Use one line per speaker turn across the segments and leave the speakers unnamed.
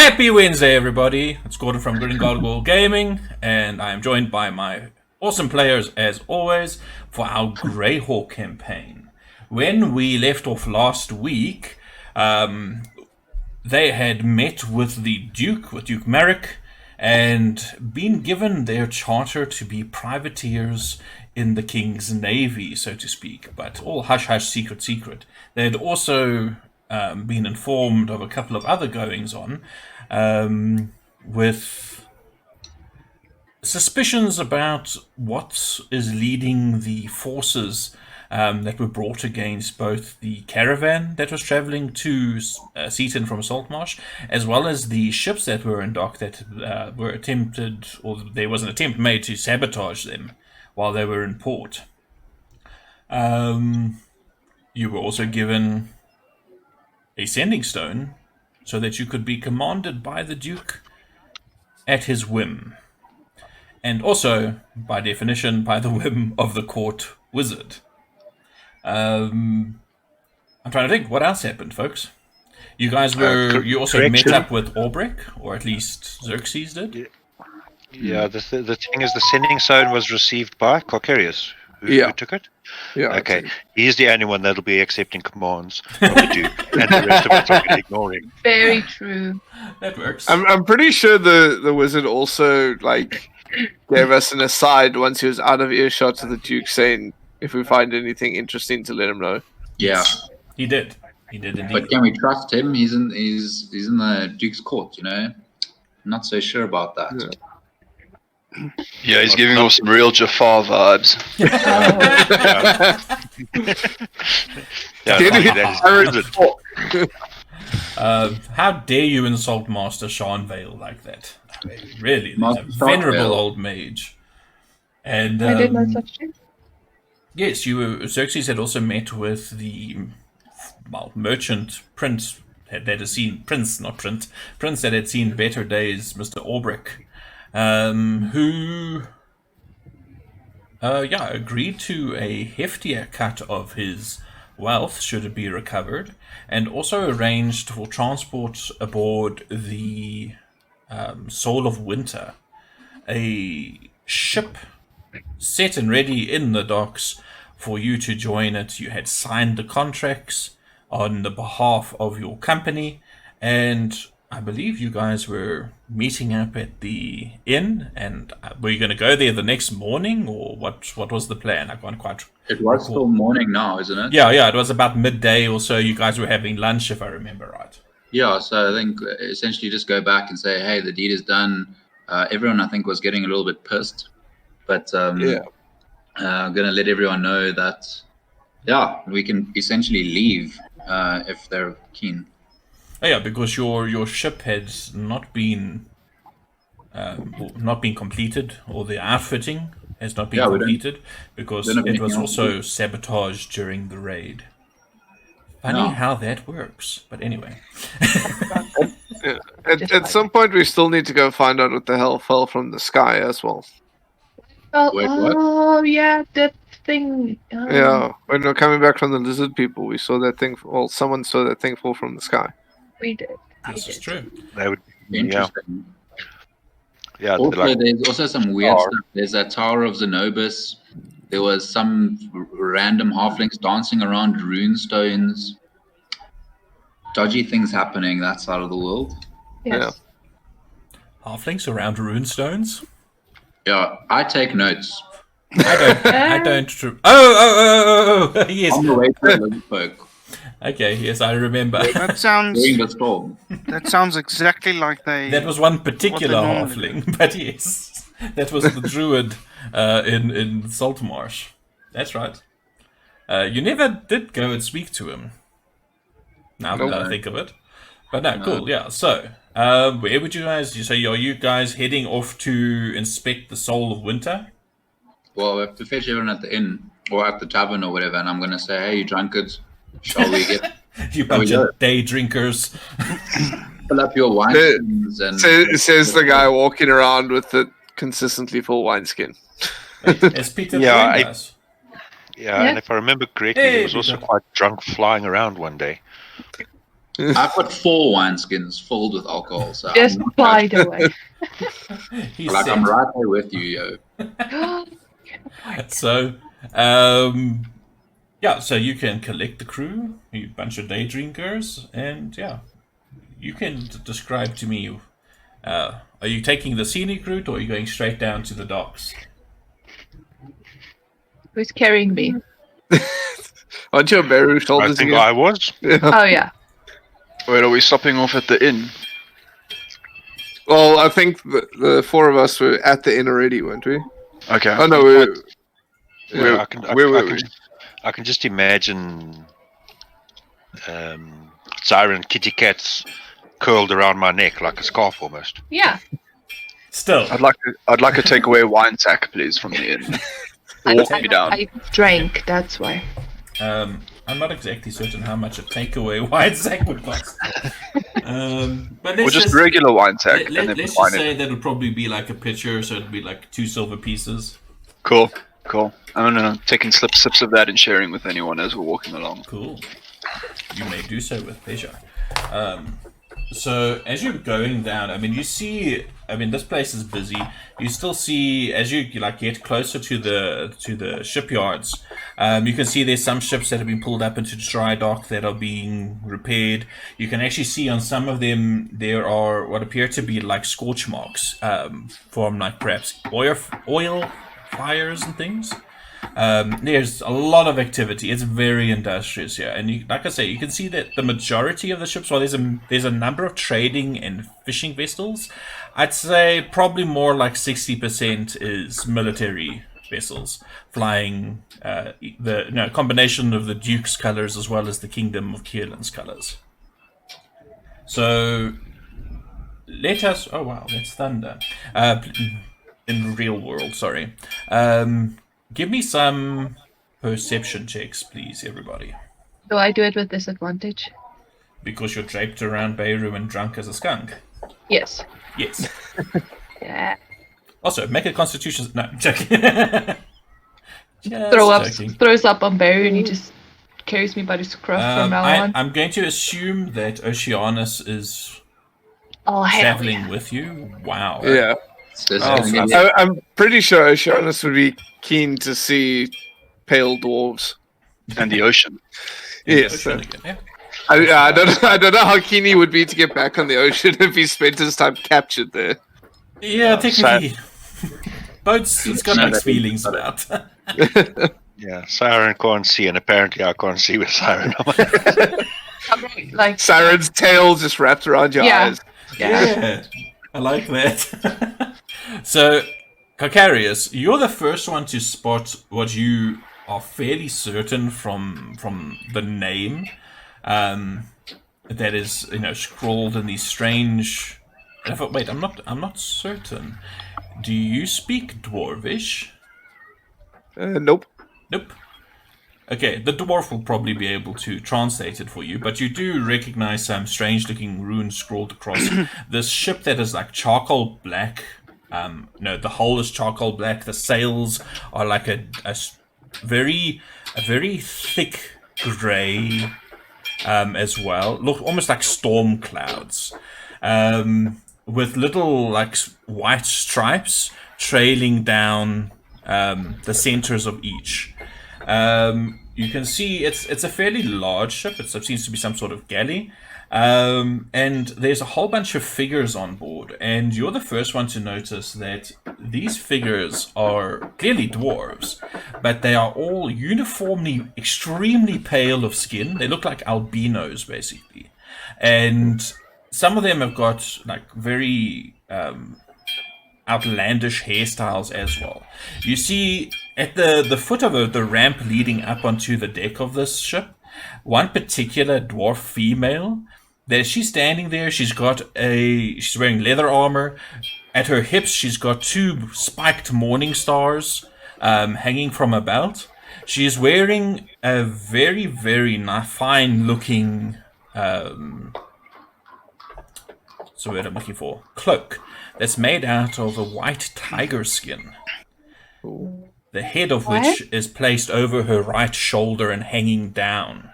Happy Wednesday, everybody. It's Gordon from Green Gargoyle Gaming, and I am joined by my awesome players, as always, for our Greyhawk campaign. When we left off last week, they had met with the Duke, with Duke Merrick, and been given their charter to be privateers in the King's Navy, so to speak, but all hush-hush, secret. They had also been informed of a couple of other goings-on, with suspicions about what is leading the forces that were brought against both the caravan that was traveling to Seaton from Saltmarsh, as well as the ships that were in dock that were attempted, or there was an attempt made to sabotage them while they were in port. You were also given a sending stone so that you could be commanded by the Duke at his whim. And also, by definition, by the whim of the court wizard. I'm trying to think, what else happened, folks? You guys were, you also met up with Aubreck, or at least Xerxes did?
Yeah, the thing is, the sending stone was received by Carcarius, who took it.
Yeah.
Okay, he's the only one that'll be accepting commands from the Duke, and the rest of us will be ignoring.
Very true.
That works.
I'm pretty sure the wizard also gave us an aside once he was out of earshot to the Duke, saying if we find anything interesting to let him know.
Yeah,
He did indeed.
but can we trust him? He's in the Duke's court, you know. Not so sure about that.
Yeah, he's giving off some real Jafar vibes.
How dare you insult Master Seanvale like that? I mean, really, he's a venerable old mage. And
I did no such thing.
yes, Xerxes had also met with the merchant prince that had seen prince that had seen better days, Mr. Aubreck, who agreed to a heftier cut of his wealth should it be recovered, and also arranged for transport aboard the Soul of Winter, a ship set and ready in the docks for you to join it. You had signed the contracts on the behalf of your company, and I believe you guys were meeting up at the inn, and were you going to go there the next morning, or what was the plan? I can't quite
It was still morning now, isn't it?
Yeah, it was about midday or so. You guys were having lunch, if I remember right.
Yeah, so I think essentially just go back and say, hey, the deed is done. Everyone, I think, was getting a little bit pissed. But I'm going to let everyone know that, we can essentially leave if they're keen.
Oh, yeah, because your ship had not been completed, or the outfitting has not been completed, because it was also sabotaged during the raid. Funny how that works, but anyway.
At some point, we still need to go find out what the hell fell from the sky as well.
Oh,
Wait, what?
oh yeah, that thing.
Yeah, when we're coming back from the lizard people, we saw that thing. Well, someone saw that thing fall from the sky.
We did.
This is true.
That would be
Interesting.
Yeah.
Also, there's also some weird stuff. There's a Tower of Zenobus. There was some random halflings dancing around rune stones. Dodgy things happening that side of the world.
Yes.
Halflings around runestones?
Yeah, I take notes.
I don't. Oh, yes.
On the way to the lizard folk.
Okay, yes, I remember.
That sounds.
During the storm.
That sounds exactly like they.
That was one particular
What they
halfling, but yes, that was the druid in Saltmarsh. That's right. You never did go and speak to him. Now that I think of it, but no, cool, yeah. So, where would you guys? Are you guys heading off to inspect the Soul of Winter?
Well, we have to fetch everyone at the inn or at the tavern or whatever, and I'm gonna say, "Hey, you drunkards, shall we get
You bunch of day drinkers.
fill up your wine skins and?"
Says the guy walking around with the consistently full wineskin.
As Peter does.
Yeah, and if I remember correctly, he was also quite drunk flying around one day.
I've got 4 wineskins filled with alcohol, so
Just by the way.
He's
like
set.
I'm right there with you, yo.
So, yeah, so you can collect the crew, you bunch of day drinkers, and yeah, you can describe to me, are you taking the scenic route or are you going straight down to the docks?
Who's carrying me?
Aren't you on Beru's
I
shoulders
think
again?
I was.
Oh yeah.
Wait, are we stopping off at the inn?
Well, I think the 4 of us were at the inn already, weren't we?
Okay.
Oh no,
Where
where were we?
I can just imagine Siren kitty cats curled around my neck like a scarf almost.
Yeah.
Still,
I'd like a takeaway wine sack, please, from the inn. Walk me down.
I drank, that's why.
I'm not exactly certain how much a takeaway wine sack would cost. But
Or
let's
just regular wine sack, and then
let's
put
just
wine in.
say that it'll probably be like a pitcher, so it'll be like 2 silver pieces.
Cool. I'm gonna taking sips of that and sharing with anyone as we're walking along.
Cool. You may do so with pleasure. So as you're going down, I mean, you see, I mean, this place is busy. You still see, as you like get closer to the shipyards, you can see there's some ships that have been pulled up into dry dock that are being repaired. You can actually see on some of them there are what appear to be like scorch marks from like perhaps oil fires and things. There's a lot of activity. It's very industrious here, and like I say, you can see that the majority of the ships, while there's a number of trading and fishing vessels, I'd say probably more like 60% is military vessels flying the combination of the Duke's colors as well as the Kingdom of Kierland's colors. So let us. Oh wow, that's thunder. In the real world, sorry. Give me some perception checks, please, everybody.
Do I do it with disadvantage?
Because you're draped around Beirut and drunk as a skunk.
Yes.
Yes.
Yeah.
Also, make a constitution... No, I'm joking. Just joking.
Throws up on Barry and he just carries me by the scruff from now on.
I'm going to assume that Oceanus is
Oh, hell
traveling
yeah.
with you. Wow.
Yeah. I'm pretty sure Oceanus would be keen to see pale dwarves.
And the ocean.
Yes.
Ocean again, yeah.
I don't know how keen he would be to get back on the ocean if he spent his time captured there.
Yeah, technically. Boats, it's got mixed feelings about.
Yeah, Siren can't see, and apparently I can't see with Siren.
Like
Siren's tail just wrapped around your eyes.
Yeah, I like that. So, Carcarius, you're the first one to spot what you are fairly certain from the name that is, scrawled in these strange. Wait, I'm not certain. Do you speak Dwarvish?
Nope.
Nope. Okay, the dwarf will probably be able to translate it for you, but you do recognize some strange-looking runes scrawled across this ship that is like charcoal black. No, the hull is charcoal black. The sails are like a very thick grey as well. Look almost like storm clouds, with little like white stripes trailing down the centers of each. You can see it's a fairly large ship. It seems to be some sort of galley. And there's a whole bunch of figures on board, and you're the first one to notice that these figures are clearly dwarves, but they are all uniformly extremely pale of skin. They look like albinos, basically. And some of them have got like very outlandish hairstyles as well. You see at the foot of the ramp leading up onto the deck of this ship, one particular dwarf female, that she's standing there, she's wearing leather armor. At her hips, she's got 2 spiked morning stars hanging from a belt. She's wearing a very, very fine looking so what I'm looking for, cloak that's made out of a white tiger skin. The head of which is placed over her right shoulder and hanging down.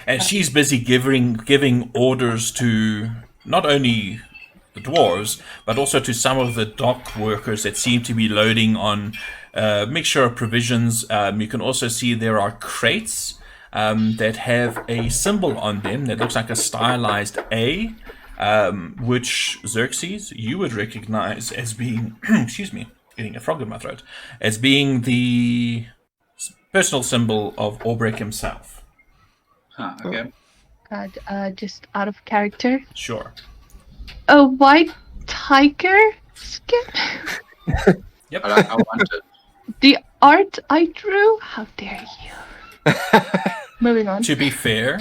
and she's busy giving orders to not only the dwarves, but also to some of the dock workers that seem to be loading on a mixture of provisions. You can also see there are crates that have a symbol on them that looks like a stylized A, which Xerxes, you would recognize as being, excuse me, getting a frog in my throat, as being the personal symbol of Aubreck himself.
Huh, okay.
Just out of character.
Sure.
A white tiger skin?
Yep.
I want it.
The art I drew? How dare you? Moving on.
To be fair,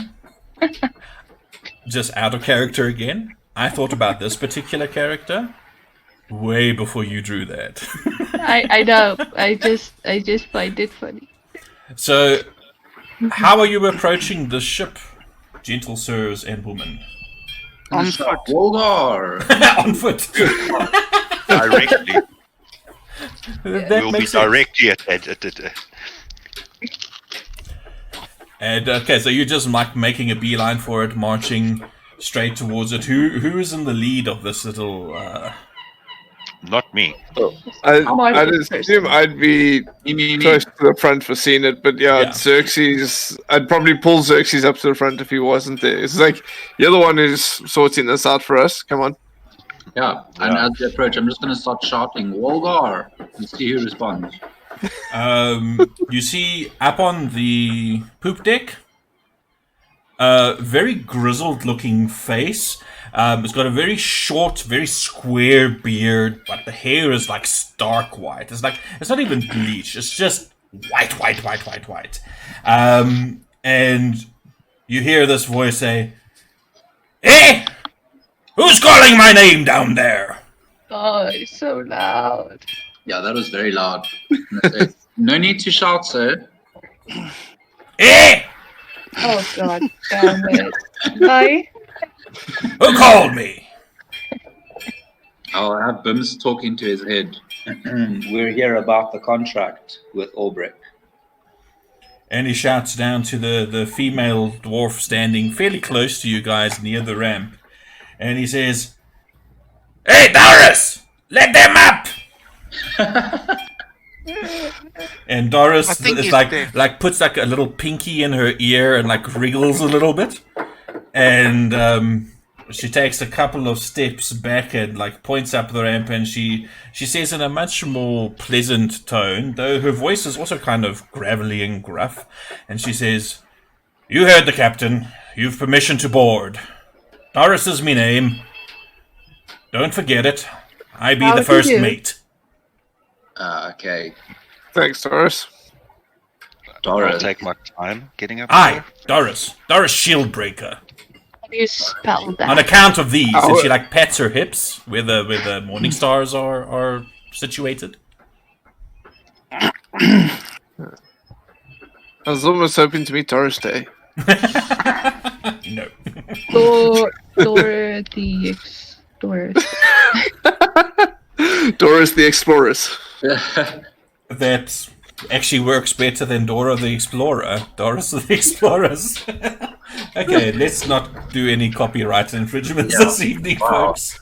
just out of character again, I thought about this particular character way before you drew that.
I know. I just find it funny.
So, how are you approaching the ship, gentle sirs and women?
On foot.
Wogar!
On foot.
Directly.
That
We'll be
makes sense.
directly at
And okay, so you're just like making a beeline for it, marching straight towards it. Who is in the lead of this little?
Not me.
I'd assume I'd be
Me.
close to the front for seeing it, but
Yeah.
Xerxes, I'd probably pull Xerxes up to the front if he wasn't there. It's like, you're the one who's sorting this out for us. Come on.
Yeah, and as they approach, I'm just going to start shouting, Wogar! And see who responds.
You see up on the poop deck, a very grizzled-looking face. It's got a very short, very square beard, but the hair is like stark white. It's not even bleached. It's just white. And you hear this voice say, "Hey, who's calling my name down there?"
Oh, it's so loud.
Yeah, that was very loud. And I say, no need to shout, sir.
Hey,
Oh god damn it. Bye.
who called me?
I'll have Bims talking to his head. We're here about the contract with Aubreck.
And he shouts down to the female dwarf standing fairly close to you guys near the ramp. And he says, "Hey, Doris! Let them up!" And Doris
I think
is
he's
like
deaf.
puts like a little pinky in her ear and like wriggles a little bit. And she takes a couple of steps back and like points up the ramp, and she says in a much more pleasant tone, though her voice is also kind of gravelly and gruff, and she says, "You heard the captain. You've permission to board. Doris is me name. Don't forget it. I be
How
the
do
first
you?
mate."
Okay.
Thanks, Doris.
I'll
Doris.
take my time getting up
Aye, Doris Shieldbreaker.
How do you spell that?
On account of these,
Oh.
and she like pats her hips where the morning stars are situated.
I was almost hoping to meet Doris Day.
No.
Dora the Explorer.
Doris the Explorers.
That actually works better than Dora the Explorer. Doris the Explorers. Okay, let's not do any copyright infringements this evening, folks.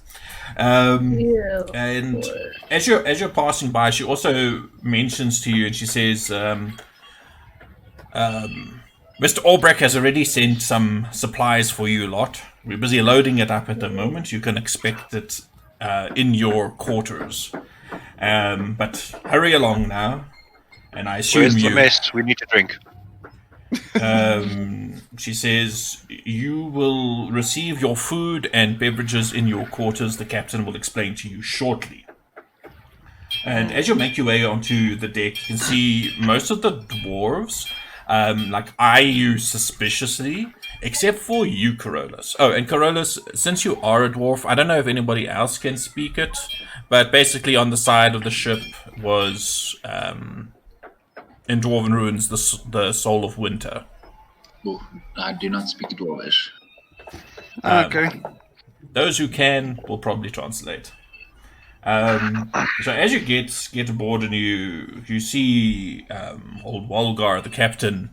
Ew.
And as you're passing by, she also mentions to you, and she says, "Mr. Aubreck has already sent some supplies for you lot. We're busy loading it up at the moment. You can expect it in your quarters. But hurry along now. And I assume
Where's the
you."
mess? We need to drink.
She says, "You will receive your food and beverages in your quarters. The captain will explain to you shortly." And as you make your way onto the deck, you can see most of the dwarves like eye you suspiciously, except for you, Carolus. Oh, and Carolus, since you are a dwarf, I don't know if anybody else can speak it, but basically on the side of the ship was, in Dwarven Ruins, the Soul of Winter.
Ooh, I do not speak Dwarvish.
Okay.
Those who can will probably translate. So as you get aboard and you see old Wolgar, the captain,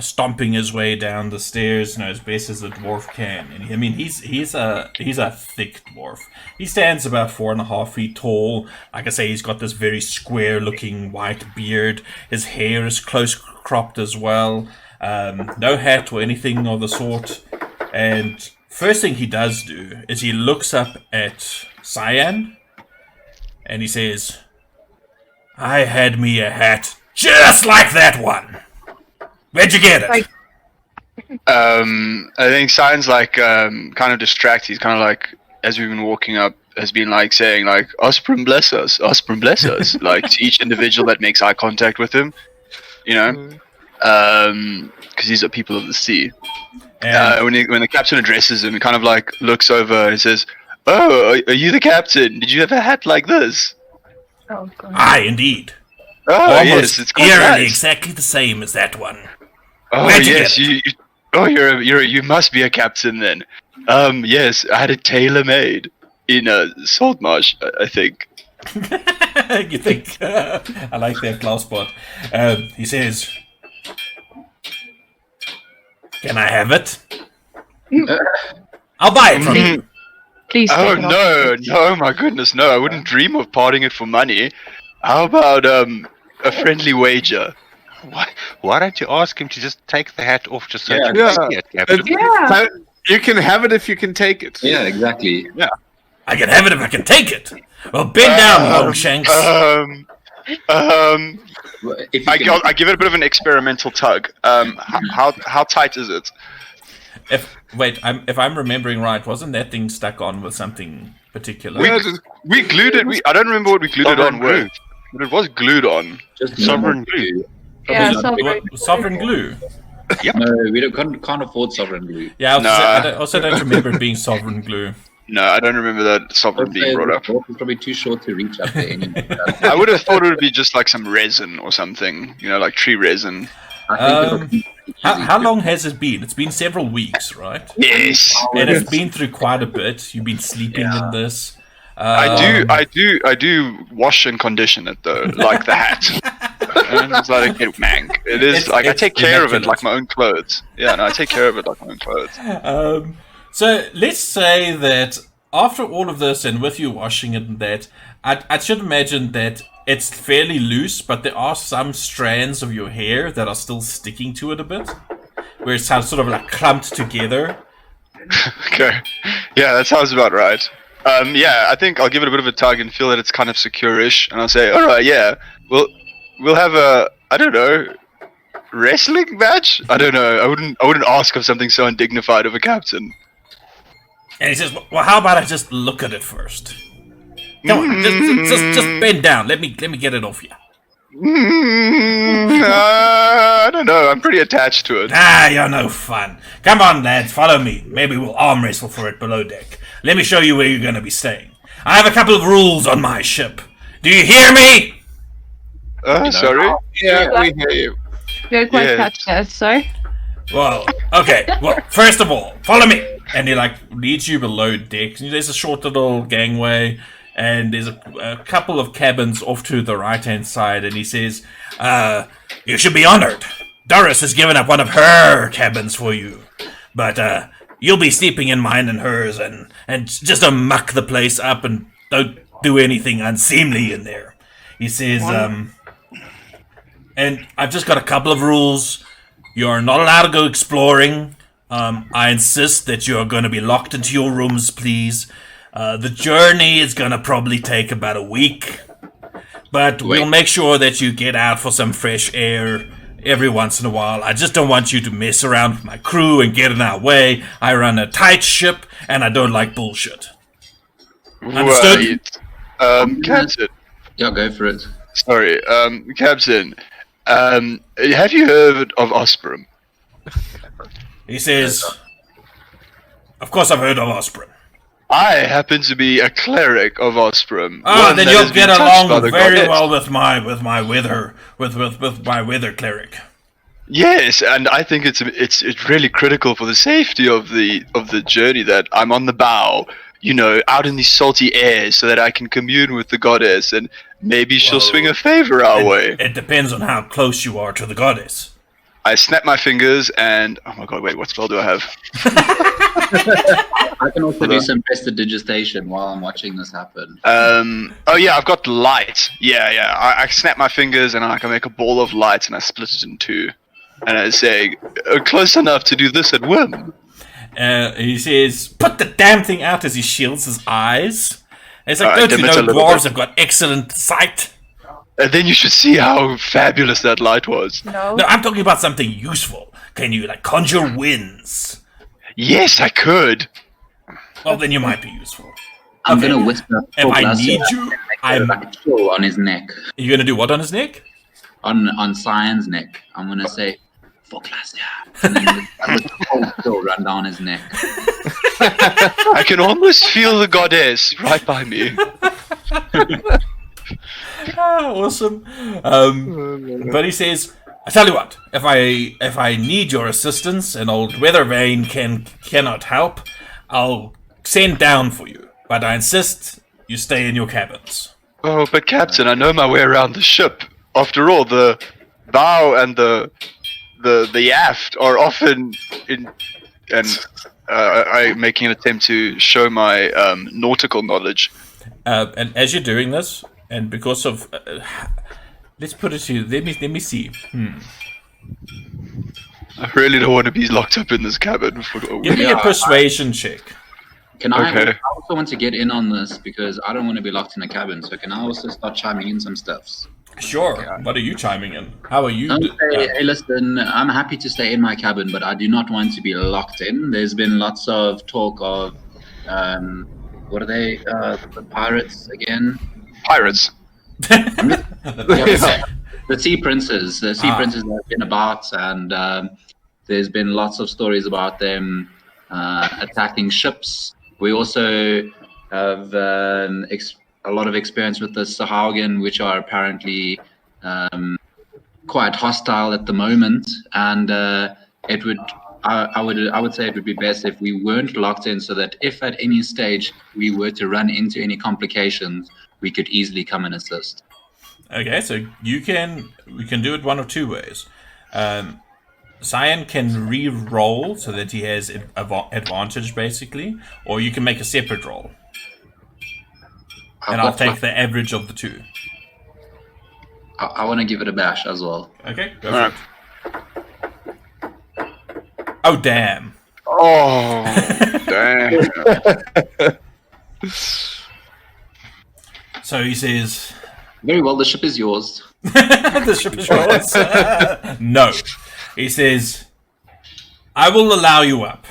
stomping his way down the stairs, as best as a dwarf can. And I mean, he's a thick dwarf. He stands about 4.5 feet tall. Like I say, he's got this very square-looking white beard. His hair is close cropped as well. No hat or anything of the sort. And first thing he does do is he looks up at Cyan, and he says, "I had me a hat just like that one. Where'd you get it?"
I think Cyan's like kind of distracted. He's kind of like, as we've been walking up, has been like saying like, "Osprey bless us, Osprey bless us," like to each individual that makes eye contact with him, because these are people of the sea. When the captain addresses him, he kind of like looks over and says, "Oh, are you the captain? Did you have a hat like this?"
Oh, God.
Aye, indeed.
Oh,
Almost
yes, it's quite
eerily
nice.
exactly the same as that one.
Oh,
Where'd you
yes,
get it?
you must be a captain then. Yes, I had it tailor-made in Saltmarsh, I think.
You think? I like that glass spot. He says, "Can I have it? I'll buy it from you."
Please
Oh
take it off.
no, my goodness, no! I wouldn't dream of parting it for money. How about a friendly wager?
Why don't you ask him to just take the hat off just so you
Yeah.
can see it, Captain?
Yeah.
You can have it if you can take it.
Yeah, exactly.
I can have it if I can take it. Well, bend down, Longshanks.
If you can,
I give it a bit of an experimental tug. How tight is it?
If I'm remembering right, wasn't that thing stuck on with something particular?
We glued it. I don't remember what we glued it on with, but it was glued on.
just
Sovereign
glue.
Yeah,
Probably
sovereign.
Sovereign glue.
No, we can't afford sovereign glue.
Yeah,
No.
I also don't remember it being sovereign glue.
No, I don't remember that sovereign being brought up.
It's probably too short to reach up there. Anyway.
I would have thought it would be just like some resin or something, like tree resin.
I think
How long has it been? It's been several weeks, right?
Yes,
And it's been through quite a bit. You've been sleeping in this.
I do wash and condition it though, like the hat. And it's like a mank. It is like I take care of it like my own clothes. Yeah, no, I take care of it like my own clothes.
So let's say that after all of this and with you washing it and that, I should imagine that it's fairly loose, but there are some strands of your hair that are still sticking to it a bit, where it's sort of like clumped together.
Okay, yeah, that sounds about right. Yeah, I think I'll give it a bit of a tug and feel that it's kind of secure-ish, and I'll say, all right, yeah, we'll have a, I don't know, wrestling match. I don't know. I wouldn't ask of something so undignified of a captain.
And he says, "Well, how about I just look at it first? Come on, just bend down. Let me get it off you."
I don't know. I'm pretty attached to it.
Ah, you're no fun. Come on, lads, follow me. Maybe we'll arm wrestle for it below deck. Let me show you where you're going to be staying. I have a couple of rules on my ship. Do you hear me?
Sorry.
Yeah, we hear you.
Don't quite
Yes.
catch that, sorry.
Well, okay. Well, first of all, follow me. And he leads you below deck. There's a short little gangway, and there's a couple of cabins off to the right-hand side. And he says, "You should be honored. Doris has given up one of her cabins for you, but you'll be sleeping in mine and hers, and just muck the place up and don't do anything unseemly in there." He says, "And I've just got a couple of rules. You're not allowed to go exploring. I insist that you're going to be locked into your rooms, please. The journey is going to probably take about a week, but we'll make sure that you get out for some fresh air every once in a while. I just don't want you to mess around with my crew and get in our way. I run a tight ship, and I don't like bullshit." Understood?
Right. Captain.
Yeah, go for it.
Sorry, Captain. Have you heard of Osprey?
He says, "Of course I've heard of Osprey."
I happen to be a cleric of Osprey.
Ah, then you'll get along very well with my weather cleric.
Yes, and I think it's really critical for the safety of the journey that I'm on the bow. out in these salty airs so that I can commune with the goddess and maybe she'll swing a favor our way.
It depends on how close you are to the goddess.
I snap my fingers and oh my god, wait, what spell do I have?
I can also do some prestidigitation while I'm watching this happen.
Oh yeah, I've got light. Yeah. I snap my fingers and I can make a ball of light and I split it in two. And I say, close enough to do this at whim.
He says, "Put the damn thing out," as he shields his eyes. And it's like,
Alright,
don't you
dim it
know
a little
dwarves
bit.
have got excellent sight?
And then you should see how fabulous that light was.
No.
No, I'm talking about something useful. Can you, conjure winds?
Yes, I could.
Well, then you might be useful.
I'm
Okay.
gonna whisper.
If I
Glacier
need you, I'm...
like a chill on his neck,
You're going to do what on his neck?
on Cyan's neck. I'm gonna say, "For Glacier," and then the cold chill run down his neck.
I can almost feel the goddess right by me.
Awesome. But he says, "I tell you what, if I need your assistance and old Weathervane cannot help, I'll send down for you. But I insist you stay in your cabins."
Oh, but Captain, I know my way around the ship. After all, the bow and the aft are often in, and I'm making an attempt to show my nautical knowledge.
And as you're doing this, and because of, let's put it to you. Let me see.
I really don't want to be locked up in this cabin.
Give me a persuasion check.
Can I?
Okay.
I also want to get in on this because I don't want to be locked in a cabin. So can I also start chiming in some stuffs?
Sure. What are you chiming in? How are you?
I'll say, hey, listen, I'm happy to stay in my cabin, but I do not want to be locked in. There's been lots of talk of, what are they? The pirates again?
Pirates.
The sea princes. The sea princes have been about, and there's been lots of stories about them attacking ships. We also have a lot of experience with the Sahaugen, which are apparently quite hostile at the moment, and it would. I would say it would be best if we weren't locked in, so that if at any stage we were to run into any complications, we could easily come and assist.
Okay, so we can do it one of two ways. Cyan can re-roll so that he has advantage, basically, or you can make a separate roll. And I'll take the average of the two.
I want to give it a bash as well.
Okay, go for it. Oh, damn.
Oh, damn.
So he says...
Very well, the ship is yours.
The ship is yours. No. He says, "I will allow you up.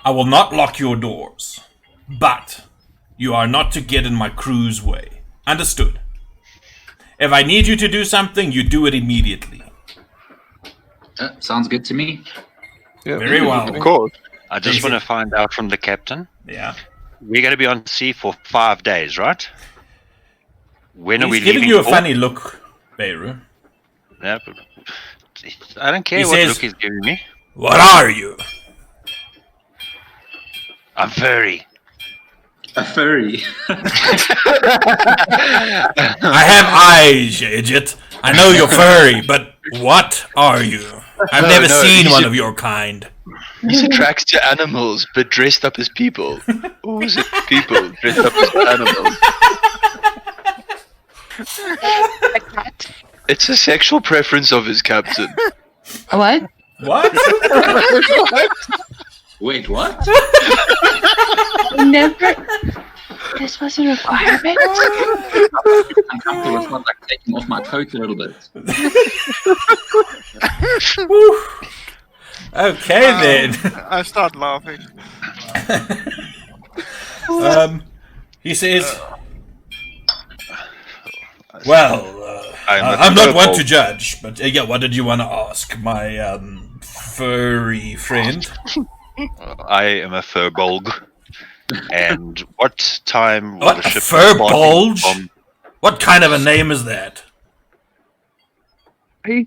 I will not lock your doors. But you are not to get in my crew's way. Understood? If I need you to do something, you do it immediately."
Sounds good to me.
Yeah,
Very well.
Of course.
I just want to find out from the captain.
Yeah.
We're going to be on sea for 5 days, right? When are we
He's giving
leaving
you a
for?
funny look, Beirut.
Yeah, but I don't care
He
what
says-
look he's giving me.
What are you?
I'm furry.
A furry.
I have eyes, you idiot. I know you're furry, but what are you? I've never seen one of your kind.
He's attracted to animals, but dressed up as people. Or is it people dressed up as animals?
A cat.
It's a sexual preference of his captain.
What?
What?
Wait, what?
Never. This was a requirement.
I'm comfortable. It's not like taking off my coat a little bit.
Okay then.
I start laughing.
He says, "Well, I'm not one to judge, but yeah, what did you want to ask, my furry friend?"
I am a furbolg. And what time will
What,
the
a
ship
fur
be departing
bulge?
from?
What kind of a name is that?
Are you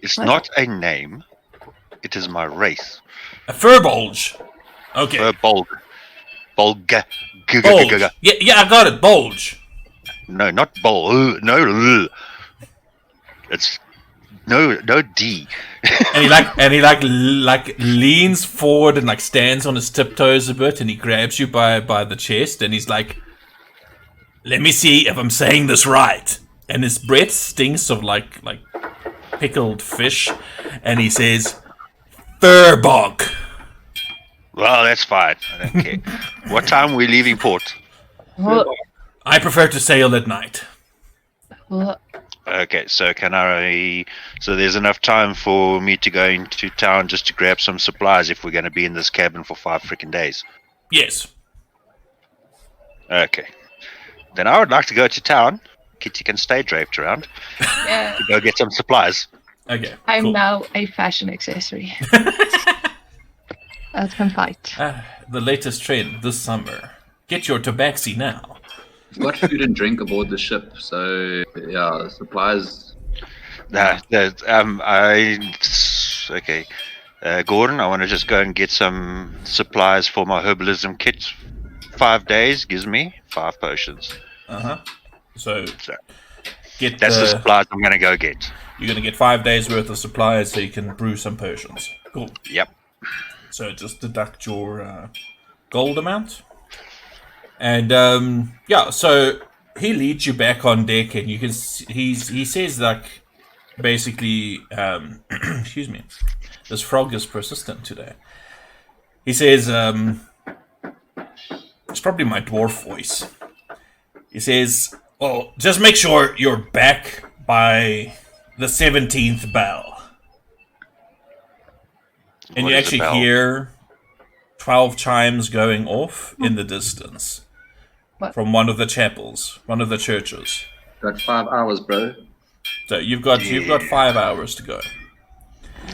It's
what?
not a name. It is my race.
A fur bulge. Okay.
Furbolg. Bulge.
Bulge. Yeah, I got it. Bulge.
No, not bowl. No. It's no D.
And he leans forward and like stands on his tiptoes a bit, and he grabs you by the chest, and he's like, "Let me see if I'm saying this right." And his breath stinks of like pickled fish, and he says, "Furbog."
Well, that's fine. I don't care. What time are we leaving port?
Well,
I prefer to sail at night.
well,
Okay, so so there's enough time for me to go into town just to grab some supplies if we're going to be in this cabin for 5 freaking days.
Yes.
Okay. Then I would like to go to town. Kitty can stay draped around.
yeah.
To go get some supplies.
Okay.
I'm
cool.
now a fashion accessory. Let him fight.
The latest trend this summer. Get your tabaxi now.
We've got food and drink aboard the ship, so yeah, supplies.
Okay. Gordon, I want to just go and get some supplies for my herbalism kit. 5 days gives me 5 potions.
So get
That's the supplies I'm going to go get.
You're going to get 5 days worth of supplies so you can brew some potions. Cool.
Yep.
So just deduct your gold amount. And yeah, so he leads you back on deck, and you can he says like basically excuse me, this frog is persistent today. He says it's probably my dwarf voice. He says, well, just make sure you're back by the 17th bell. And
What
you
is a
actually
bell?
hear 12 chimes going off in the distance.
What?
From one of the chapels, one of the churches.
Got 5 hours, bro.
So you've got 5 hours to go.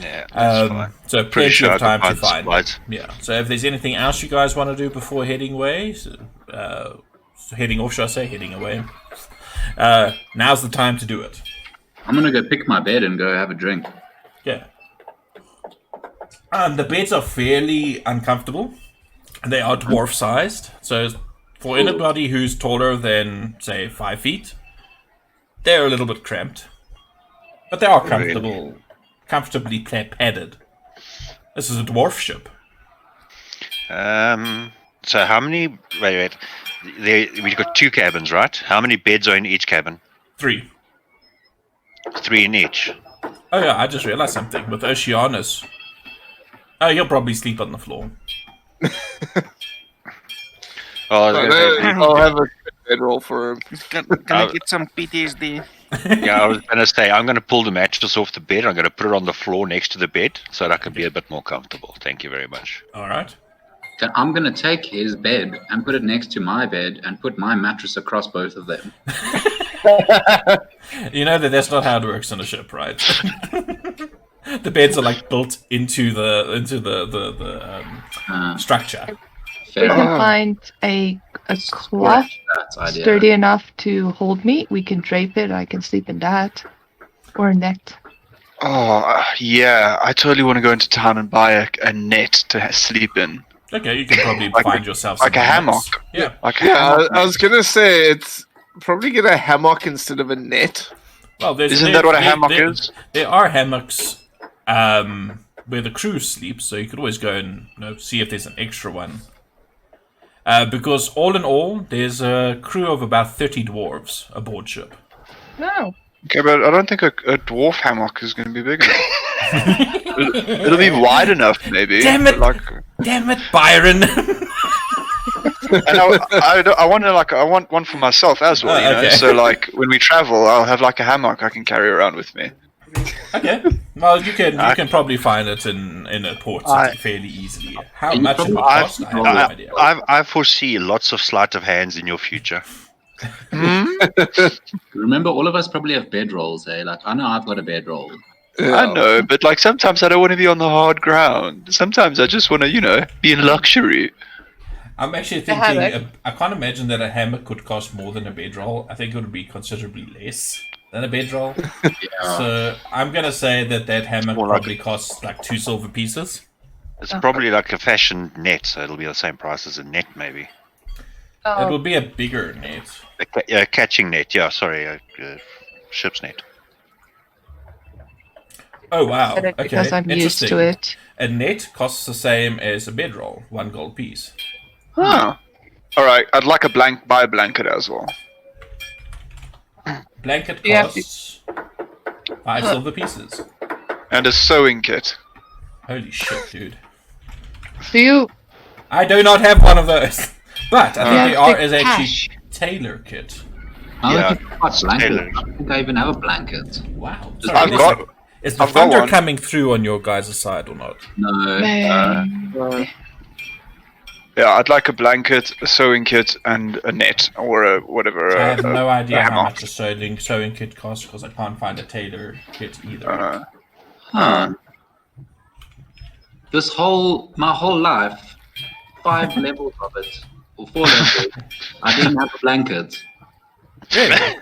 Yeah, that's fine.
So
Pretty
plenty
sure
of
I
time
can
to
find
find.
supplies.
Yeah. So if there's anything else you guys want to do before heading away, heading off, should I say, heading away? Now's the time to do it.
I'm gonna go pick my bed and go have a drink.
Yeah. The beds are fairly uncomfortable. They are dwarf-sized, so for anybody who's taller than, say, 5 feet, they're a little bit cramped. But they are comfortably padded. This is a dwarf ship.
So how many... Wait. We've got 2 cabins, right? How many beds are in each cabin?
3.
3 in each.
Oh yeah, I just realized something. With Oceanus, he'll probably sleep on the floor.
Oh, I was gonna say,
I'll have a bedroll for him.
Gonna get some PTSD.
yeah, I was going to say, I'm going to pull the mattress off the bed. I'm going to put it on the floor next to the bed so that I can be a bit more comfortable. Thank you very much.
All right.
Then I'm gonna take his bed and put it next to my bed and put my mattress across both of them.
You know that's not how it works on a ship, right? The beds are like built into the structure.
We
Fair
can
enough.
find a cloth
That's idea.
sturdy enough to hold me. We can drape it. I can sleep in that. Or a net.
Oh, yeah. I totally want to go into town and buy a net to sleep in.
Okay, you can probably find yourself
like
some
a hammock.
hammocks. Yeah.
Like a
Yeah,
hammock.
I was gonna say it's probably get a hammock instead of a net.
Well,
Isn't that what a hammock is?
There are hammocks where the crew sleeps, so you could always go and see if there's an extra one. Because all in all, there's a crew of about 30 dwarves aboard ship.
No.
Okay, but I don't think a dwarf hammock is going to be big enough. It'll be wide enough, maybe.
Damn it!
Like,
Damn it, Byron!
and I want one for myself as well. You know?
Okay.
So like when we travel, I'll have like a hammock I can carry around with me.
Okay. Well, you can probably find it in a port city fairly easily. How
You
much it would
probably-
cost, I have no idea.
I foresee lots of sleight of hands in your future.
Remember, all of us probably have bedrolls, eh? Like, I know I've got a bedroll.
I know, but like sometimes I don't want to be on the hard ground. Sometimes I just want to, be in luxury.
I'm actually
hammock.
thinking, I can't imagine that a hammock could cost more than a bedroll. I think it would be considerably less than a bedroll.
Yeah.
So I'm going to say that hammock
More like-
probably costs like 2 silver pieces.
It's probably like a fashion net, so it'll be the same price as a net, maybe.
It
Oh,
will be a bigger net.
A catching net, yeah, sorry, a ship's net.
Oh wow.
better
Okay.
because I'm used to
Interesting.
it.
A net costs the same as a bedroll, 1 gold piece.
Oh. Alright, I'd like buy a blanket as well.
Blanket
Yeah.
costs 5 silver pieces.
And a sewing kit.
Holy shit, dude.
Do you?
I do not have one of those. But I think
Yeah,
they are
big
as actually
cash.
tailor kit.
I
Yeah,
don't think I've got blankets.
tailors.
I don't think I even have a blanket.
Wow.
Just-
Sorry, is the
I've got
thunder
one.
coming through on your guys' side or not?
No.
Yeah, I'd like a blanket, a sewing kit, and a net, or a whatever.
I have no idea
a
how
hammock.
much a sewing kit costs because I can't find a tailor kit either.
Huh. My whole life, 5 levels of it, or 4 levels, I didn't have a blanket.
Really?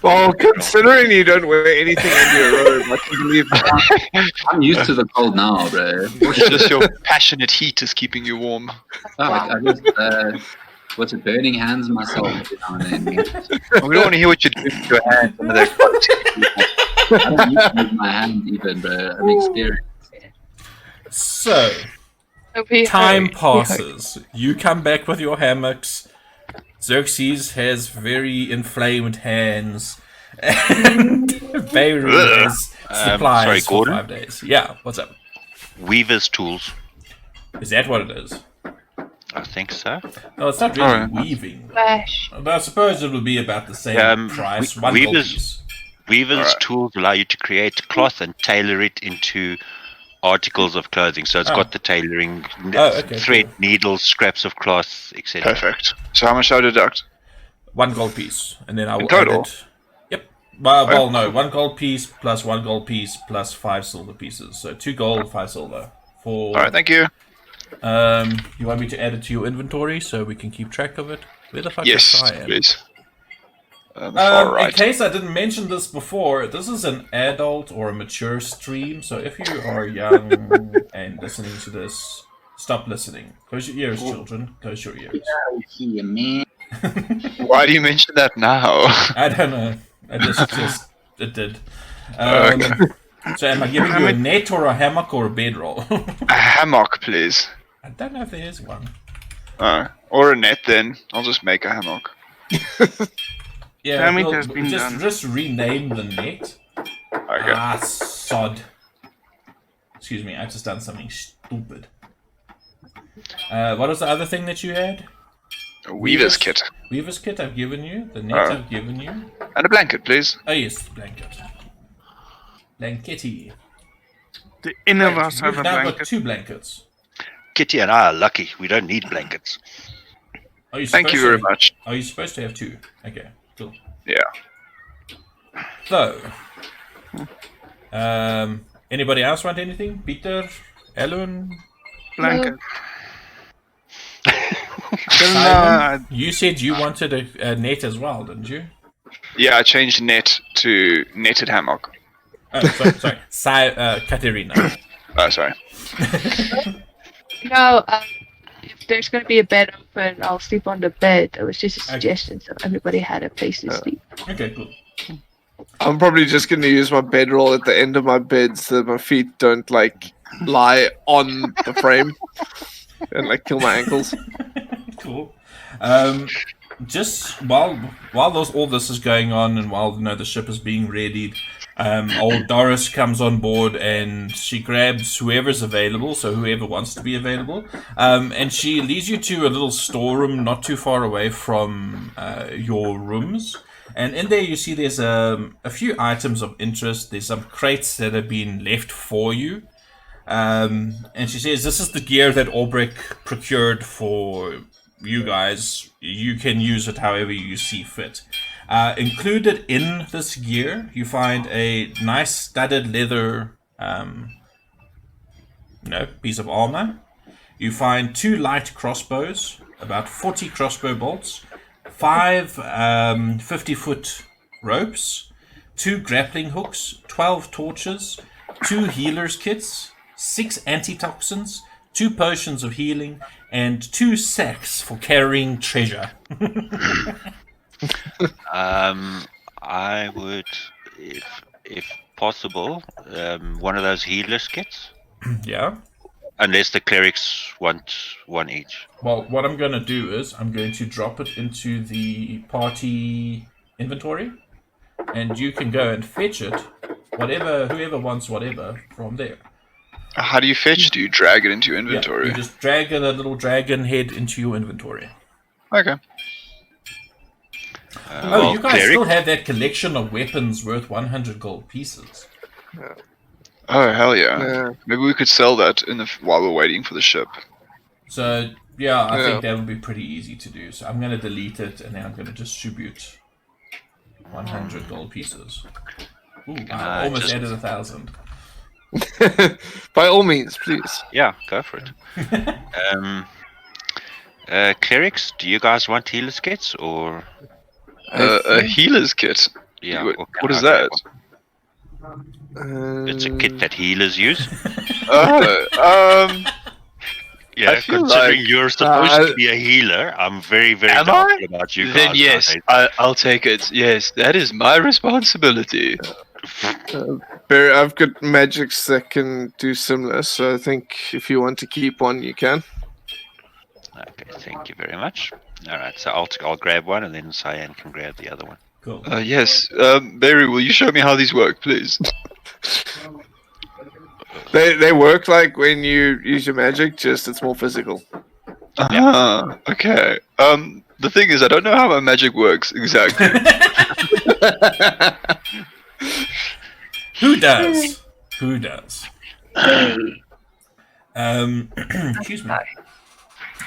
Well, considering you don't wear anything under your robe, I can believe that.
I'm used to the cold now, bro.
It's just your passionate heat is keeping you warm.
I just, burning hands myself every now and then.
We don't want to hear what you're doing with your hands. Some of that
I don't use to use my hand even, bro. I'm experienced.
So, time passes. You come back with your hammocks. Xerxes has very inflamed hands. And Beirut has supplies
sorry,
for
Gordon?
5 days. Yeah, what's up?
Weaver's tools.
Is that what it is?
I think so.
No, it's not really
Alright.
weaving.
Flash.
But I suppose it will be about the same price. 1 gold
Weaver's-
piece.
Weaver's
Alright.
tools allow you to create cloth and tailor it into articles of clothing. So it's
Oh.
got the tailoring,
okay,
thread,
cool.
needles, scraps of cloth, etc.
Perfect. So how much do I deduct?
1 gold piece. And then I will
total?
add it. Yep. Well, no. 1 gold piece plus 1 gold piece plus 5 silver pieces. So 2 gold, 5 silver. For
Alright, thank you.
you want me to add it to your inventory so we can keep track of it? Where the fuck is
Yes,
Cyan?
please. The far
In
right.
case I didn't mention this before, this is an adult or a mature stream, so if you are young and listening to this, stop listening. Close your ears, children. Close your ears.
Yeah, man.
Why do you mention that now?
I don't know. I just it did.
Okay.
So am I giving you a net or a hammock or a bedroll?
A hammock, please.
I don't know if there is one.
Or a net then. I'll just make a hammock.
Yeah,
Damage
well,
has been done.
just rename the net.
Okay.
Ah, sod. Excuse me, I've just done something stupid. What was the other thing that you had?
A weaver's kit.
Weaver's kit I've given you. The net I've given you.
And a blanket, please.
Oh yes, the blanket. Blankety.
The inner
Wait,
of us have
you've
a
now got
blanket.
2 blankets.
Kitty and I are lucky. We don't need blankets.
Are you
Thank you
supposed
very
to-
much.
Are you supposed to have 2? Okay, cool.
Yeah.
So, anybody else want anything? Peter, Ellen,
Blanket.
Simon? You said you wanted a net as well, didn't you?
Yeah, I changed net to netted hammock.
Oh, sorry. Katerina.
Oh, sorry.
No, if there's going to be a bed open, I'll sleep on the bed. It was just a suggestion, so everybody had a place to sleep.
Okay, cool.
I'm probably just going to use my bedroll at the end of my bed so that my feet don't like lie on the frame and like kill my ankles.
Cool. Just while all this is going on, and while the ship is being readied, old Doris comes on board and she grabs whoever's available, so whoever wants to be available, and she leads you to a little storeroom not too far away from your rooms. And in there you see there's a few items of interest. There's some crates that have been left for you. And she says, this is the gear that Aubreck procured for you guys. You can use it however you see fit. Included in this gear, you find a nice studded leather piece of armor. You find 2 light crossbows, about 40 crossbow bolts, 5 50-foot ropes, 2 grappling hooks, 12 torches, 2 healer's kits, 6 antitoxins, 2 potions of healing, and 2 sacks for carrying treasure.
I would, if possible, one of those healers kits.
Yeah.
Unless the clerics want one each.
Well, what I'm going to do is I'm going to drop it into the party inventory, and you can go and fetch it, whoever wants whatever, from there.
How do you fetch? Do you drag it into your inventory?
Yeah, you just drag a little dragon head into your inventory.
Okay.
You guys still have that collection of weapons worth 100 gold pieces.
Oh, hell yeah. Maybe we could sell that while we're waiting for the ship.
So, yeah, I think that would be pretty easy to do. So I'm going to delete it, and then I'm going to distribute 100 gold pieces. Ooh, I almost added 1,000.
By all means, please.
Yeah, go for it. Clerics, do you guys want healers kits, or...
a healer's kit?
Yeah.
What is that?
It's a kit that healers use. Yeah, considering you're supposed to be a healer, I'm very, very doubtful about you guys.
Then yes, I'll take it. Yes, that is my responsibility.
Barry, I've got magics that can do similar, so I think if you want to keep one, you can.
Okay, thank you very much. All right, so I'll grab one, and then Cyan can grab the other one.
Cool.
Yes, Barry, will you show me how these work, please?
They work like when you use your magic, just it's more physical.
Okay. The thing is, I don't know how my magic works exactly.
Who does? Who does? Excuse me.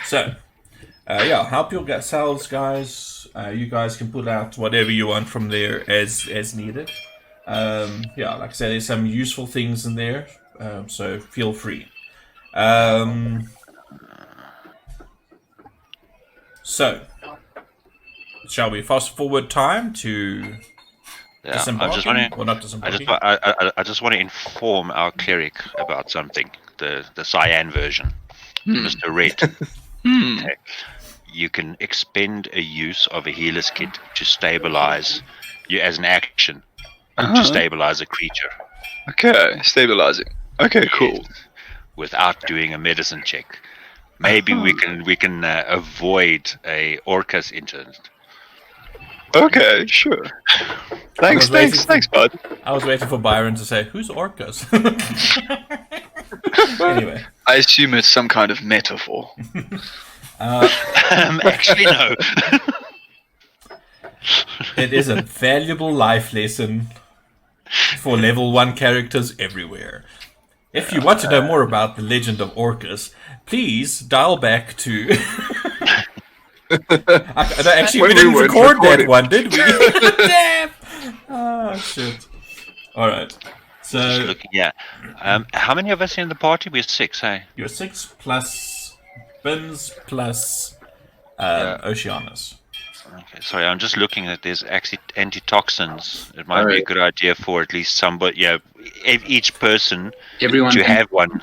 So, help yourselves, guys. You guys can pull out whatever you want from there as needed. Like I said, there's some useful things in there, so feel free. So, shall we fast forward time to disembarking? Or not disembarking?
I just want to inform our cleric about something. The Cyan version, Mr. Red. Okay. You can expend a use of a healer's kit to stabilize you as an action to stabilize a creature.
Okay, stabilizing. Okay, cool.
Without doing a medicine check. Maybe we can avoid a Orcus incident.
Okay, sure. Thanks, bud.
I was waiting for Byron to say, "Who's Orcus?" Anyway,
I assume it's some kind of metaphor.
Actually, no.
It is a valuable life lesson for level 1 characters everywhere. If you want to know more about the legend of Orcus, please dial back to... we didn't record that one, did we? Damn! Oh, shit. Alright. So...
Just looking at... how many of us are in the party? We're 6, hey?
You're 6 plus Bins plus Oceanus.
Okay, sorry, I'm just looking that there's actually antitoxins. It might be a good idea for at least somebody, each person to have one.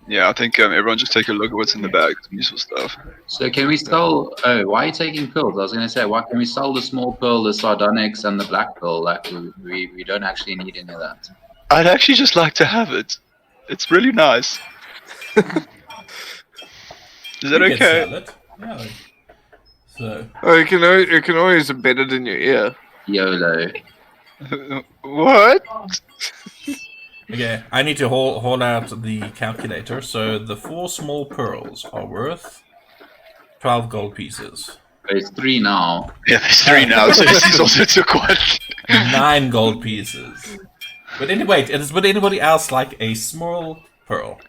Yeah, I think everyone just take a look at what's in the bag. Some useful stuff.
So can we sell... Oh, why are you taking pills? I was going to say, why can we sell the small pill, the sardonyx, and the black pill? Like, we don't actually need any of that.
I'd actually just like to have it. It's really nice. Is that okay?
Yeah. So.
Oh, you can always embed it in your ear.
YOLO.
What?
Okay, I need to haul out the calculator. So the 4 small pearls are worth 12 gold pieces.
There's 3 now.
Yeah, there's 3 now, so this is also took one.
9 gold pieces. But anyway, would anybody else like a small pearl?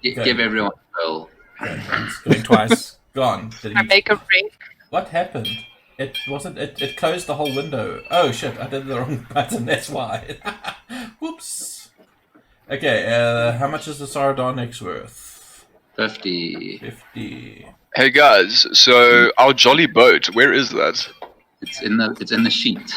Give everyone a pearl.
It's going twice. Gone.
I make a ring.
What happened? It wasn't. It closed the whole window. Oh shit! I did the wrong button. That's why. Whoops. Okay. How much is the sardonyx worth?
50.
50.
Hey guys, so our jolly boat, where is that?
It's in the sheet.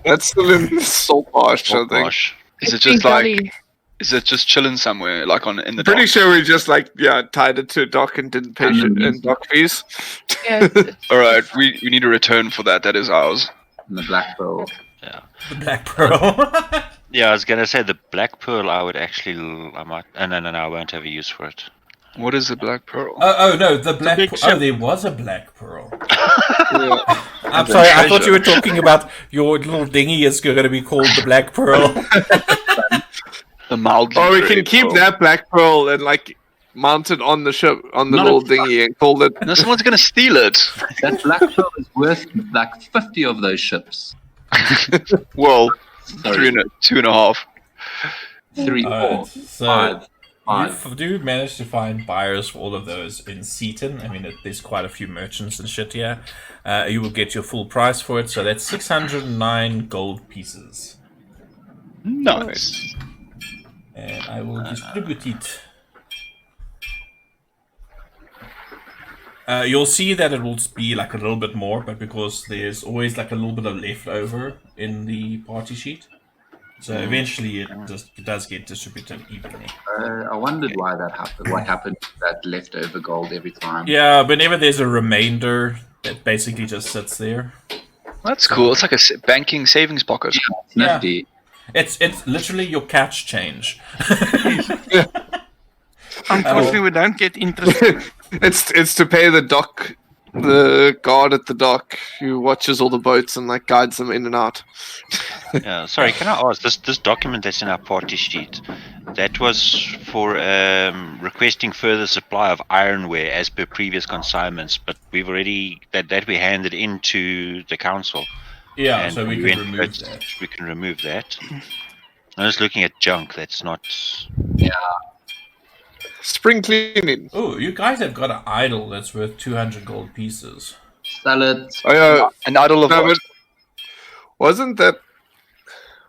That's still in the salt marsh, I
Oh,
think.
gosh.
Is it
It's
just
been
like?
gully.
Is it just chilling somewhere, like in the
Pretty
dock?
sure we just tied it to a dock and didn't pay shit in dock fees.
Yeah, it's-
All right, we need a return for that. That is ours.
In the black pearl.
The Black Pearl.
Yeah, I was gonna say the black pearl. I would actually, I might. No, I won't have a use for it.
What is the black pearl?
Oh no, the Black
big
Pearl.
ship.
Oh, there was a Black Pearl.
Yeah.
I'm
The
sorry, I thought
treasure.
you were talking about your little dinghy is going to be called the Black Pearl.
The mildly.
Or we
grey
can keep
pearl.
that black pearl and mount it on the ship, on the
Not
little
a-
dinghy, and call it.
No, someone's gonna steal it.
That black pearl is worth like 50 of those ships.
Well,
Sorry,
2.5.
3, 4,
Alright, so
5.
you do manage to find buyers for all of those in Seaton. I mean, there's quite a few merchants and shit here. You will get your full price for it, so that's 609 gold pieces.
Nice.
And I will distribute it. You'll see that it will be like a little bit more, but because there's always like a little bit of leftover in the party sheet, so eventually it does get distributed evenly.
I wondered why that happened. What happened to that leftover gold every time?
Yeah, whenever there's a remainder, that basically just sits there.
That's cool. It's like a banking savings pocket.
It's nifty.
It's literally your catch change.
Unfortunately, we don't get interest.
It's to pay the guard at the dock who watches all the boats and guides them in and out.
Yeah, sorry, can I ask, this document that's in our party sheet, that was for requesting further supply of ironware as per previous consignments, but we've already, that we handed into the council.
Yeah,
And
so we
went-
can remove that.
We can remove that. I'm just looking at junk, that's not...
Spring cleaning.
Oh, you guys have got an idol that's worth 200 gold pieces.
Sell it.
Oh yeah,
An idol of
no,
what?
but wasn't that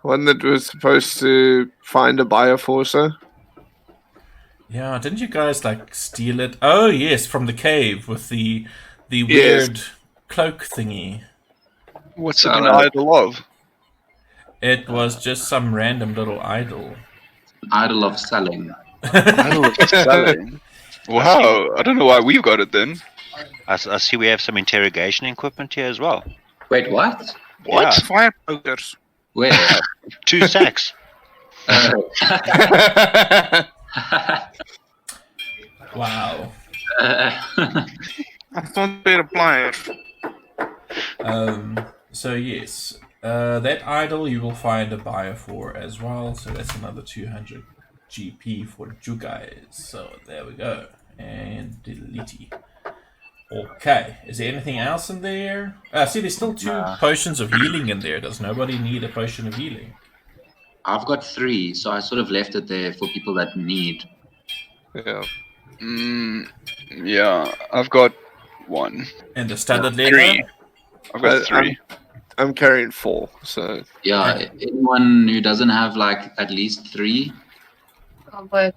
one that was supposed to find a buyer for, sir?
Yeah, didn't you guys steal it? Oh yes, from the cave with the weird cloak thingy.
What's it an idol of?
It was just some random little idol.
Idol of selling.
Idol of selling. Wow, I don't know why we've got it then.
I see we have some interrogation equipment here as well.
Wait, what?
What?
Fire pokers.
Where?
2 sacks.
Wow.
I thought they were pliers.
So yes, that idol you will find a buyer for as well. So that's another 200 GP for you guys. So there we go. And delete. Okay. Is there anything else in there? See, there's still 2 potions of healing in there. Does nobody need a potion of healing?
I've got 3, so I sort of left it there for people that need.
Yeah.
Yeah, I've got 1.
And the standard
3.
letter?
I've got 3.
I'm carrying 4, so
Yeah, anyone who doesn't have at least 3,
oh, but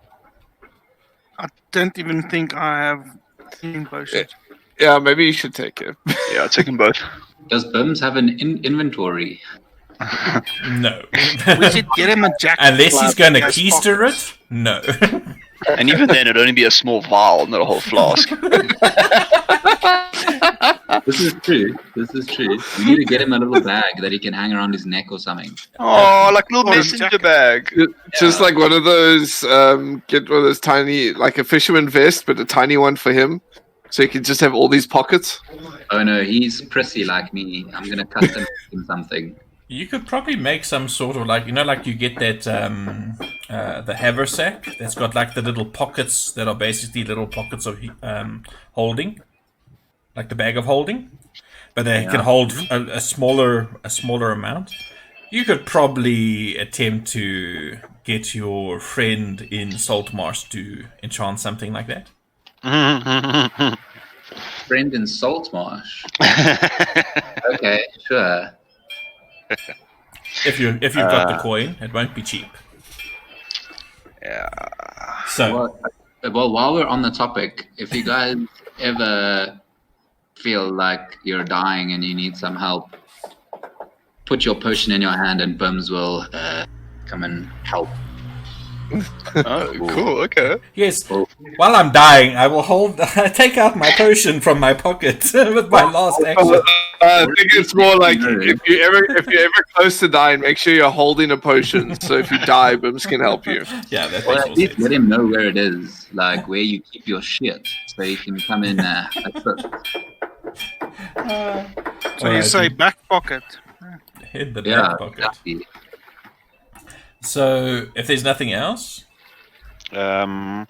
I don't even think I have healing potions.
yeah, maybe you should take it.
Yeah, I've taken both.
does Bims have an inventory?
No.
We should get him a jacket.
Unless he's going to
Yes,
keister
pockets.
it? No.
And even then, it'd only be a small vial, not a whole flask.
This is true. This is true. We need to get him a little bag that he can hang around his neck or something.
Oh, like a little
Or a
messenger
jacket.
bag.
Just like one of those, get one of those tiny, like a fisherman vest, but a tiny one for him, so he can just have all these pockets.
Oh no, he's prissy like me. I'm gonna custom make him something.
You could probably make some sort of you get that the haversack that's got the little pockets that are basically little pockets of holding, like the bag of holding, but they can hold a smaller amount. You could probably attempt to get your friend in Saltmarsh to enchant something like that.
Friend in Saltmarsh. Okay, sure.
If you've got the coin, it won't be cheap.
Yeah.
So
Well, while we're on the topic, if you guys ever feel like you're dying and you need some help, put your potion in your hand, and Bums will come and help.
Oh, cool. Okay.
Yes. While I'm dying, I will take out my potion from my pocket with my last action.
I think it's more like if you're ever close to dying, make sure you're holding a potion. So if you die, Bims can help you.
Yeah, that
Or
makes
at
more
least
sense.
let him know where it is, like where you keep your shit, so he can come in assist.
So you say back pocket.
In the
Yeah,
back pocket.
exactly.
So, if there's nothing else,
Well,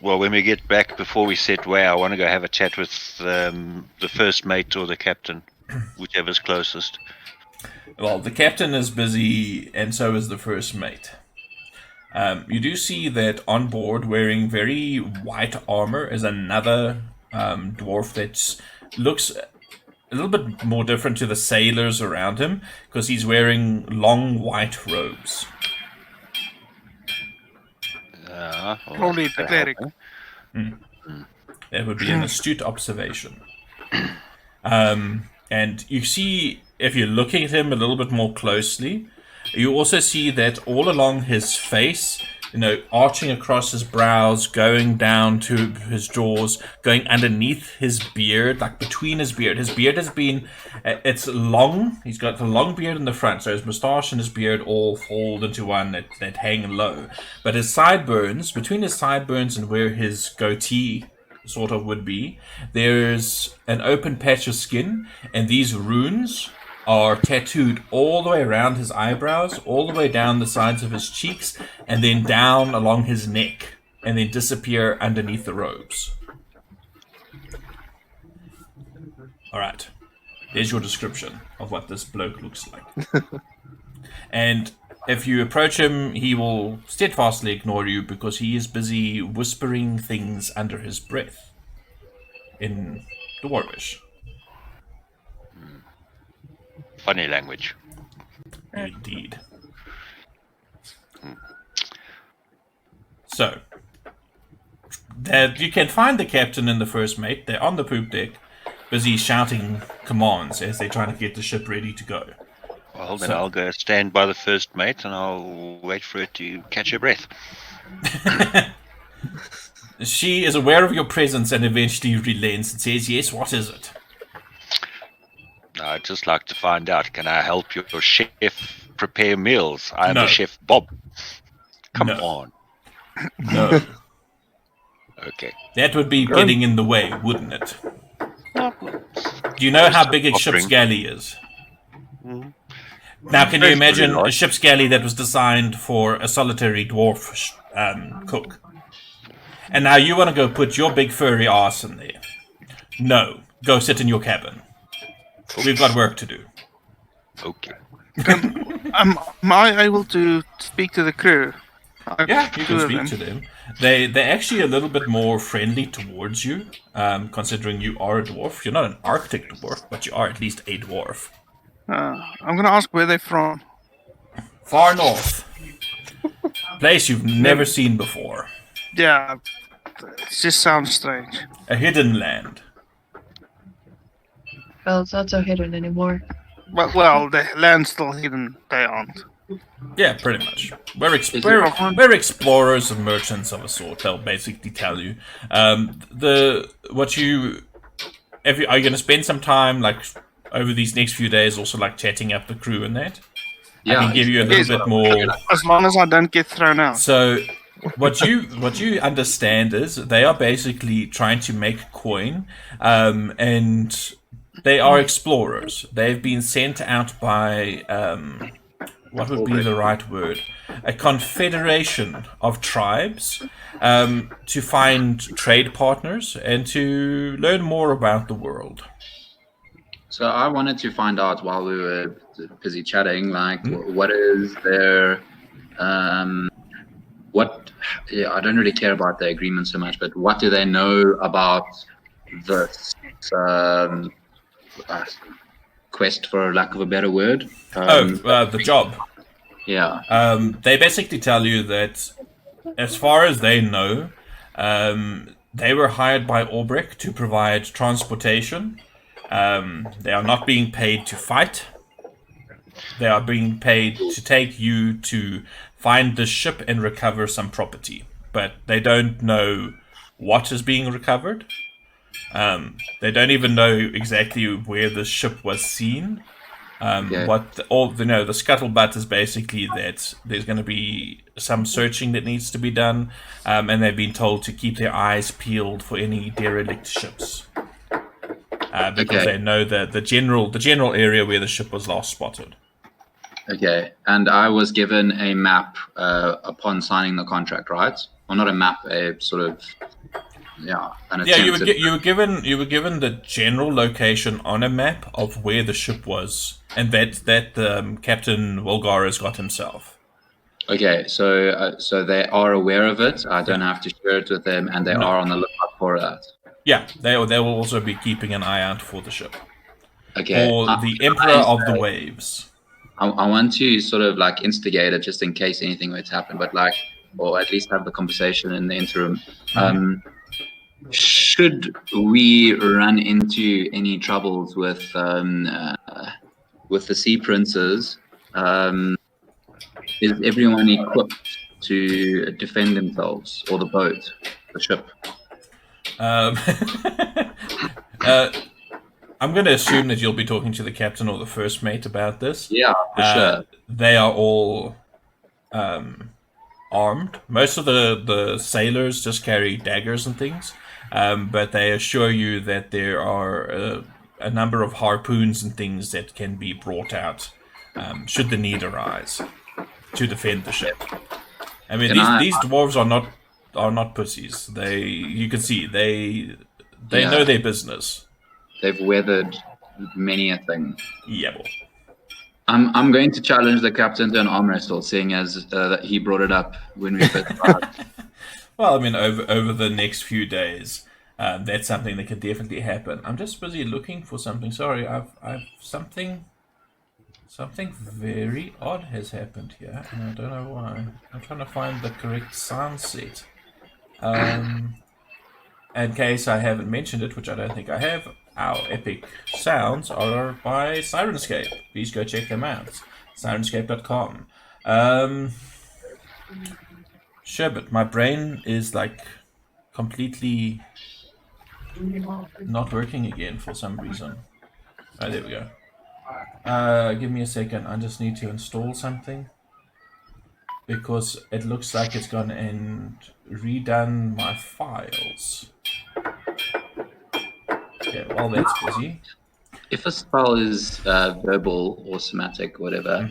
when we get back, before we set way, I want to go have a chat with the first mate or the captain, whichever's closest.
well, the captain is busy, and so is the first mate. You do see that on board, wearing very white armor, is another dwarf that looks a little bit more different to the sailors around him, because he's wearing long white robes.
Probably the cleric.
That would be an astute observation. And you see, if you're looking at him a little bit more closely, you also see that all along his face, arching across his brows, going down to his jaws, going underneath his beard, like between his beard. His beard has been, it's long. He's got the long beard in the front, so his moustache and his beard all fold into one that hang low. But his sideburns, between his sideburns and where his goatee sort of would be, there's an open patch of skin, and these runes are tattooed all the way around his eyebrows, all the way down the sides of his cheeks, and then down along his neck, and then disappear underneath the robes. Alright, there's your description of what this bloke looks like. And if you approach him, he will steadfastly ignore you because he is busy whispering things under his breath in Dwarvish.
Funny language.
Indeed. So, that you can find the captain and the first mate. They're on the poop deck, busy shouting commands as they're trying to get the ship ready to go.
Well, then I'll go stand by the first mate and I'll wait for it to catch her breath.
She is aware of your presence and eventually relents and says, "Yes, what is it?"
I'd just like to find out, can I help your chef prepare meals? I am
No.
the chef Bob. Come
No.
on.
No.
Okay.
That would be getting in the way, wouldn't it? Do you know how big a ship's galley is? Now, can you imagine a ship's galley that was designed for a solitary dwarf cook? And now you want to go put your big furry ass in there. No. Go sit in your cabin. We've got work to do.
Okay.
Am I able to speak to the crew?
Yeah, you can
Two of
speak
them.
to them. They're actually a little bit more friendly towards you, considering you are a dwarf. You're not an Arctic dwarf, but you are at least a dwarf.
I'm gonna ask where they're from.
Far north. Place you've never seen before.
Yeah, it just sounds strange.
A hidden land.
Well, it's not so hidden anymore.
Well, the land's still hidden. They aren't.
Yeah, pretty much. We're
it-
we're explorers and merchants of a sort. They'll basically tell you. Are you going to spend some time over these next few days, also chatting up the crew and that?
Yeah,
I can give you a little bit more.
As long as I don't get thrown out.
So, what you understand is they are basically trying to make coin, and they are explorers. They've been sent out by what would be the right word? A confederation of tribes to find trade partners and to learn more about the world.
So I wanted to find out while we were busy chatting, what is their, I don't really care about the agreement so much, but what do they know about this quest, for lack of a better word?
The job.
Yeah.
They basically tell you that, as far as they know, they were hired by Aubreck to provide transportation. They are not being paid to fight. They are being paid to take you to find the ship and recover some property, but they don't know what is being recovered. They don't even know exactly where the ship was seen.
Okay.
The scuttlebutt is basically that there's going to be some searching that needs to be done, and they've been told to keep their eyes peeled for any derelict ships, because they know the general area where the ship was last spotted.
Okay, and I was given a map upon signing the contract, right? Or not a map, a sort of
you were given the general location on a map of where the ship was, and that Captain Wolgar has got himself.
Okay, so they are aware of it. I don't have to share it with them, and they are on the lookout for that.
Yeah, they will also be keeping an eye out for the ship.
Okay,
or the Emperor of the Waves.
I want to sort of like instigate it just in case anything were to happen, but like, or at least have the conversation in the interim. Should we run into any troubles with the Sea Princes, is everyone equipped to defend themselves, or the boat, the ship?
I'm going to assume that you'll be talking to the captain or the first mate about this.
Yeah, for sure.
They are all armed. Most of the sailors just carry daggers and things, but they assure you that there are a number of harpoons and things that can be brought out should the need arise to defend the ship. I mean, these dwarves are not pussies. You can see they know their business.
They've weathered many a thing.
Yeah.
I'm going to challenge the captain to an arm wrestle, seeing as he brought it up when we first started.
Well, I mean, over the next few days, that's something that could definitely happen. I'm just busy looking for something. Sorry, I've something very odd has happened here, and I don't know why. I'm trying to find the correct sound set. In case I haven't mentioned it, which I don't think I have, our epic sounds are by Sirenscape. Please go check them out. Sirenscape.com. Sure, but my brain is like completely not working again for some reason. Oh, there we go. Give me a second. I just need to install something, because it looks like it's gone and redone my files. Okay, while that's busy.
If a spell is verbal or somatic, whatever,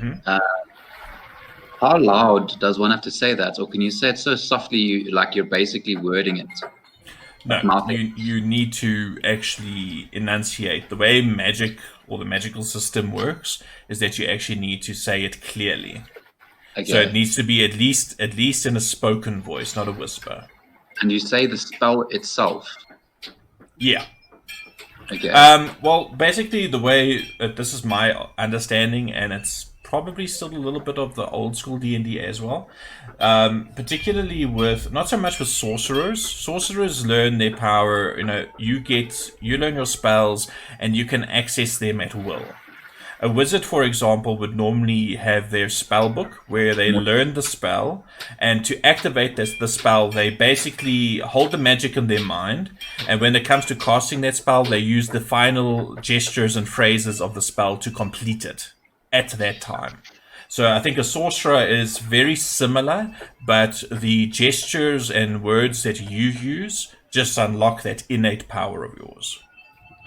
how loud does one have to say that? Or can you say it so softly, like you're basically wording it?
No, you need to actually enunciate. The way magic or the magical system works is that you actually need to say it clearly. Okay. So it needs to be at least in a spoken voice, not a whisper.
And you say the spell itself?
Yeah.
Okay.
Well, basically the way this is my understanding, and it's probably still a little bit of the old school D&D as well. Particularly with, not so much with sorcerers. Sorcerers learn their power, you learn your spells and you can access them at will. A wizard, for example, would normally have their spell book where they learn the spell, and to activate the spell, they basically hold the magic in their mind, and when it comes to casting that spell, they use the final gestures and phrases of the spell to complete it at that time. So I think a sorcerer is very similar, but the gestures and words that you use just unlock that innate power of yours.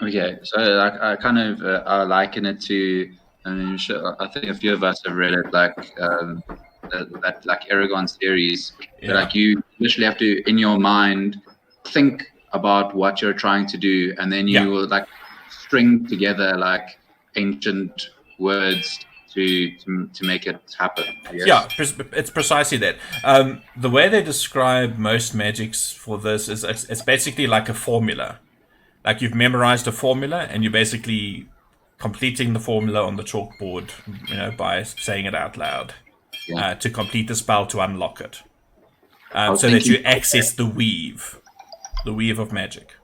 Okay, so I kind of liken it to, I think a few of us have read it, like that like Aragon series. Yeah. Like you literally have to, in your mind, think about what you're trying to do, and then you will like string together like ancient words to make it happen.
Yeah, it's precisely that. The way they describe most magics for this is it's basically like a formula. Like you've memorized a formula and you're basically completing the formula on the chalkboard, by saying it out loud to complete the spell, to unlock it. So that you access the weave of magic.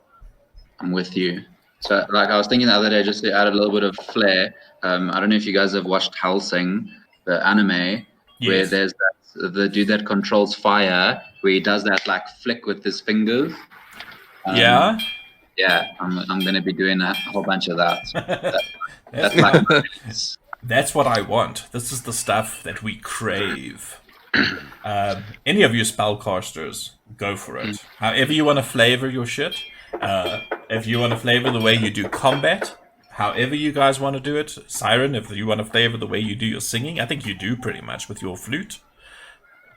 I'm with you. So, like, I was thinking the other day, just to add a little bit of flair. I don't know if you guys have watched Hellsing, the anime, where
Yes.
there's the dude that controls fire, where he does that like flick with his fingers.
Yeah.
Yeah, I'm gonna be doing a whole bunch of that. That's
That's,
like
that's what I want. This is the stuff that we crave. Any of you spellcasters, go for it. However you want to flavor your shit. If you want to flavor the way you do combat, however you guys want to do it. Siren, if you want to flavor the way you do your singing, I think you do pretty much with your flute.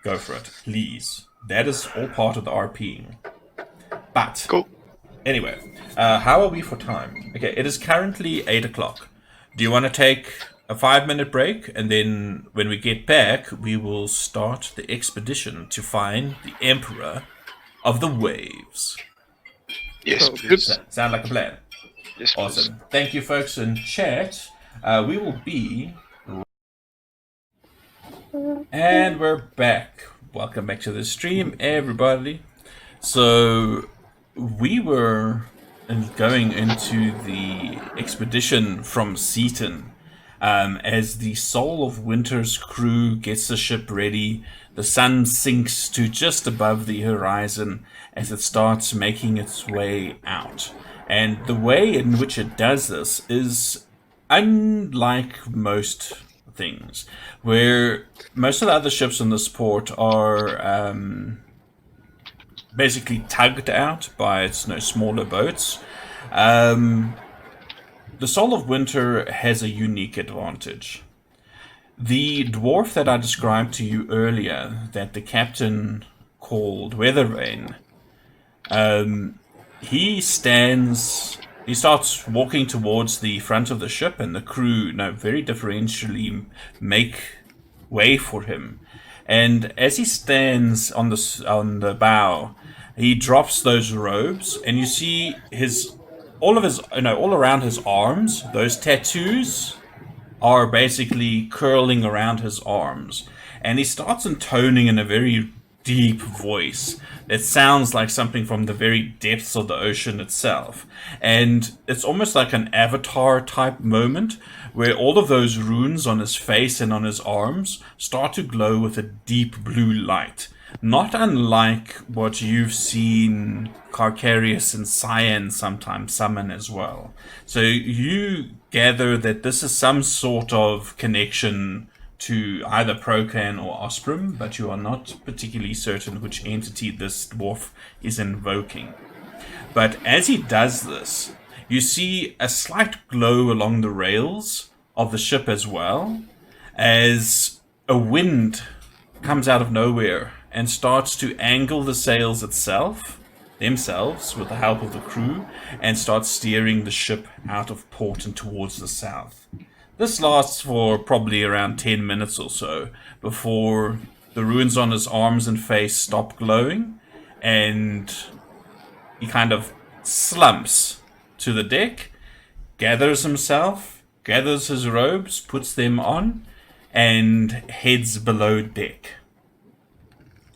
Go for it, please. That is all part of the RPing. But,
Cool.
anyway, how are we for time? Okay, it is currently 8 o'clock. Do you want to take a 5-minute break? And then when we get back, we will start the expedition to find the Emperor of the Waves.
Yes,
Oh,
please.
Sound like a plan?
Yes, please.
Awesome. Thank you, folks in chat. We will be... And we're back. Welcome back to the stream, everybody. So, we were going into the expedition from Seaton. As the Soul of Winter's crew gets the ship ready, the sun sinks to just above the horizon as it starts making its way out. And the way in which it does this is unlike most things, where most of the other ships in this port are basically tugged out by its smaller boats. The Soul of Winter has a unique advantage. The dwarf that I described to you earlier, that the captain called Weathervane, he starts walking towards the front of the ship, and the crew very differentially make way for him. And as he stands on the bow, he drops those robes, and you see all around his arms, those tattoos are basically curling around his arms. And he starts intoning in a very deep voice that sounds like something from the very depths of the ocean itself. And it's almost like an Avatar type moment where all of those runes on his face and on his arms start to glow with a deep blue light. Not unlike what you've seen Carcarius and Cyan sometimes summon as well. So you gather that this is some sort of connection to either Procan or Ostrom, but you are not particularly certain which entity this dwarf is invoking. But as he does this, you see a slight glow along the rails of the ship as well, as a wind comes out of nowhere and starts to angle the sails themselves with the help of the crew, and starts steering the ship out of port and towards the south. This lasts for probably around 10 minutes or so before the runes on his arms and face stop glowing, and he kind of slumps to the deck, gathers his robes, puts them on, and heads below deck.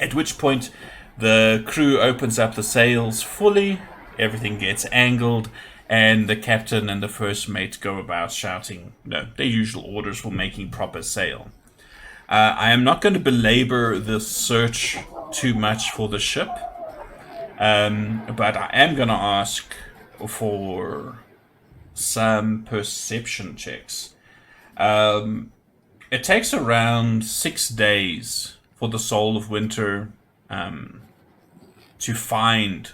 At which point, the crew opens up the sails fully, everything gets angled, and the captain and the first mate go about shouting their usual orders for making proper sail. I am not going to belabor the search too much for the ship, but I am going to ask for some perception checks. It takes around 6 days for the Soul of Winter to find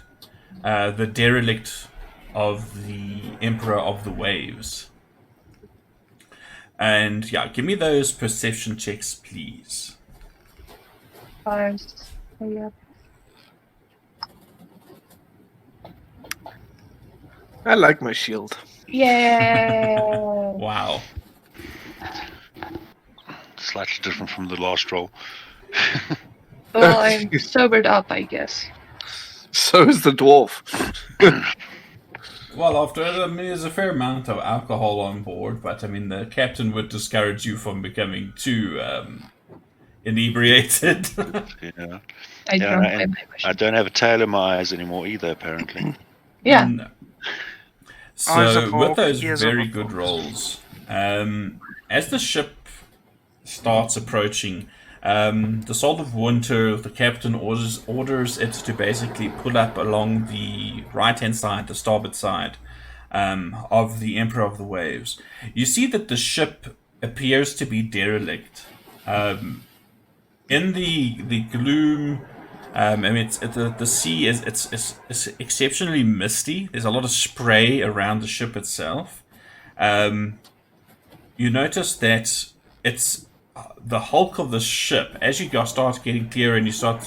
the derelict of the Emperor of the Waves. And yeah, give me those perception checks, please.
Yeah.
I like my shield.
Yeah.
Wow.
Slightly different from the last roll.
Well, I'm sobered up, I guess.
So is the dwarf.
Well, there's a fair amount of alcohol on board, but I mean, the captain would discourage you from becoming too inebriated.
Yeah.
I
Yeah,
don't
I don't have a tail in my eyes anymore either, apparently.
Yeah.
No.
Eyes of
So,
hawk,
with those
ears of
very
a
good
fox.
rolls, as the ship starts approaching, the Salt of Winter, the captain orders it to basically pull up along the right-hand side, the starboard side, of the Emperor of the Waves. You see that the ship appears to be derelict. In the gloom, I mean, the sea is it's exceptionally misty. There's a lot of spray around the ship itself. You notice that it's the hulk of the ship. As you start getting clearer and you start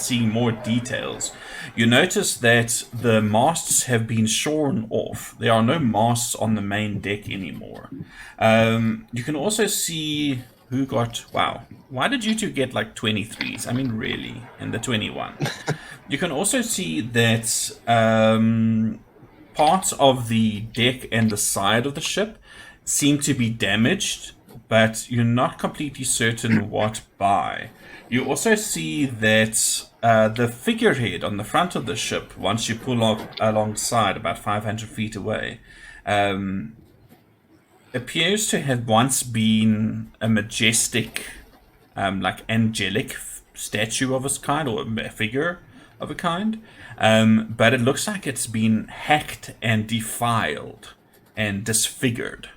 seeing more details, you notice that the masts have been shorn off. There are no masts on the main deck anymore. You can also see who got... Wow. Why did you two get like 23s? I mean, really? In the 21. You can also see that parts of the deck and the side of the ship seem to be damaged, but you're not completely certain what by. You also see that the figurehead on the front of the ship, once you pull up alongside about 500 feet away, appears to have once been a majestic, like angelic statue of a kind, or a figure of a kind, but it looks like it's been hacked and defiled and disfigured.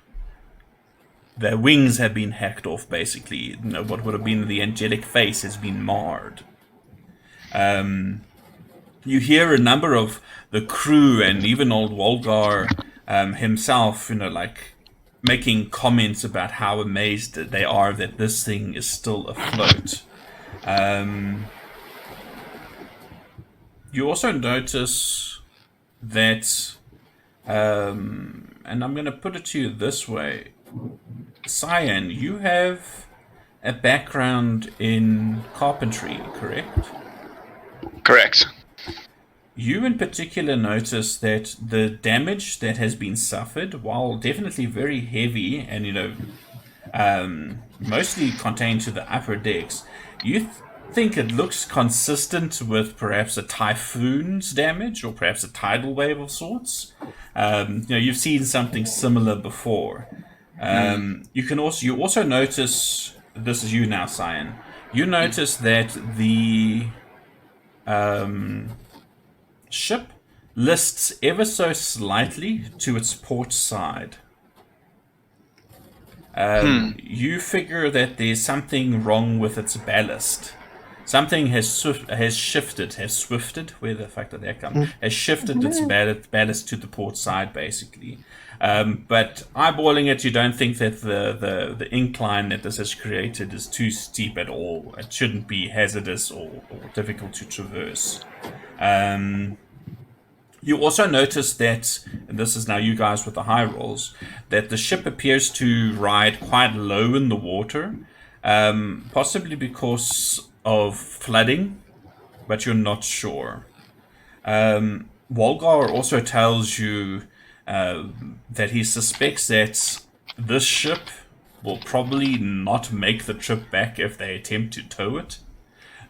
The wings have been hacked off, basically. You know, what would have been the angelic face has been marred. You hear a number of the crew and even old Wolgar himself, you know, like making comments about how amazed they are that this thing is still afloat. You also notice that, and I'm going to put it to you this way, Cyan, you have a background in carpentry, correct?
Correct.
You in particular notice that the damage that has been suffered, while definitely very heavy and, you know, mostly contained to the upper decks, you think it looks consistent with perhaps a typhoon's damage or perhaps a tidal wave of sorts. You know, you've seen something similar before. You also notice, this is you now, Cyan, you notice that the ship lists ever so slightly to its port side. You figure that there's something wrong with its ballast. Something has shifted, where the fuck did that come? Has shifted its ballast to the port side, basically. But eyeballing it, you don't think that the incline that this has created is too steep at all. It shouldn't be hazardous or difficult to traverse. You also notice that, and this is now you guys with the high rolls, that the ship appears to ride quite low in the water, possibly because of flooding, but you're not sure. Wolgar also tells you that he suspects that this ship will probably not make the trip back if they attempt to tow it.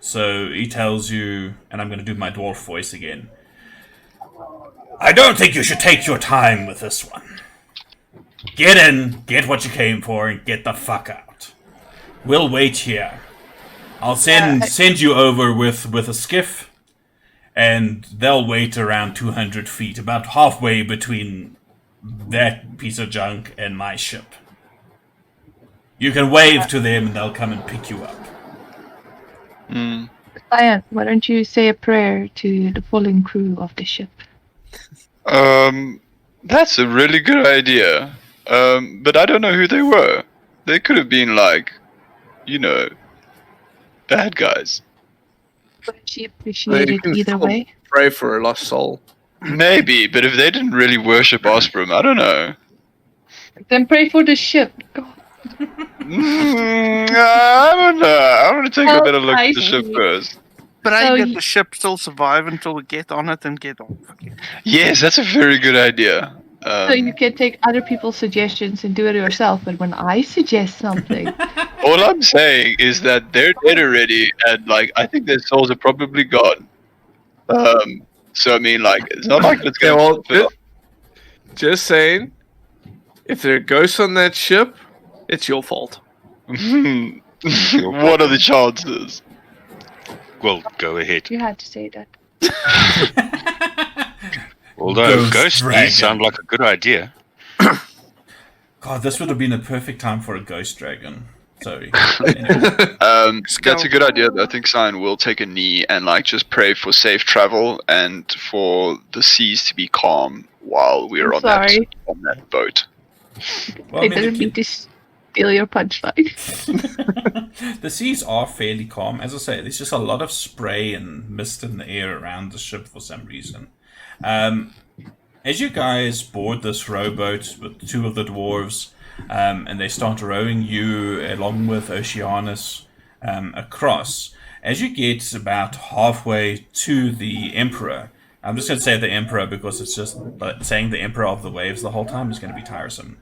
So he tells you, and I'm going to do my dwarf voice again, I don't think you should take your time with this one. Get in, get what you came for, and get the fuck out. We'll wait here. I'll send you over with a skiff, and they'll wait around 200 feet, about halfway between that piece of junk and my ship. You can wave to them, and they'll come and pick you up.
Cyan, why don't you say a prayer to the fallen crew of the ship?
That's a really good idea. But I don't know who they were. They could have been like, you know, bad guys.
Would she appreciate it either way?
Pray for a lost soul.
Maybe, but if they didn't really worship Osprey, I don't know.
Then pray for the ship. God.
I don't know. I want to take a better look at the ship first.
Pray that the ship still survive until we get on it and get off.
Yes, that's a very good idea.
So you can take other people's suggestions and do it yourself, but when I suggest something...
All I'm saying is that they're dead already, and like I think their souls are probably gone. So I mean, like it's not like it's going to.
Just saying. If there are ghosts on that ship, it's your fault.
What are the chances?
Well, go ahead.
You had to say that.
Although
Ghost
ghosts
dragon.
sound like a good idea.
God, this would have been a perfect time for a ghost dragon. Sorry. Anyway.
That's a good idea. I think Cyan will take a knee and like just pray for safe travel and for the seas to be calm while we're on that boat.
Well,
I didn't mean to steal your punchline.
the seas are fairly calm. As I say, there's just a lot of spray and mist in the air around the ship for some reason. As you guys board this rowboat with two of the dwarves, and they start rowing you along with Oceanus across, as you get about halfway to the Emperor, I'm just going to say the Emperor because it's just saying the Emperor of the Waves the whole time is going to be tiresome.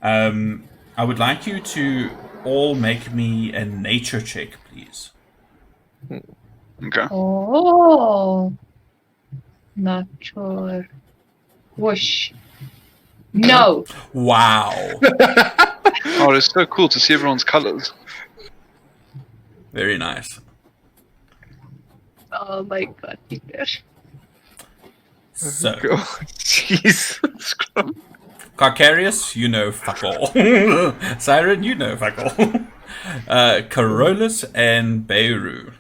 I would like you to all make me a nature check, please.
Okay.
Oh. Not sure. Whoosh. No.
Wow.
Oh, it's so cool to see everyone's colors.
Very nice.
Oh my god, Peter.
So,
Jesus Christ.
Carcarius, you know fuck all. Siren, you know fuck all. Carolus and Beirut.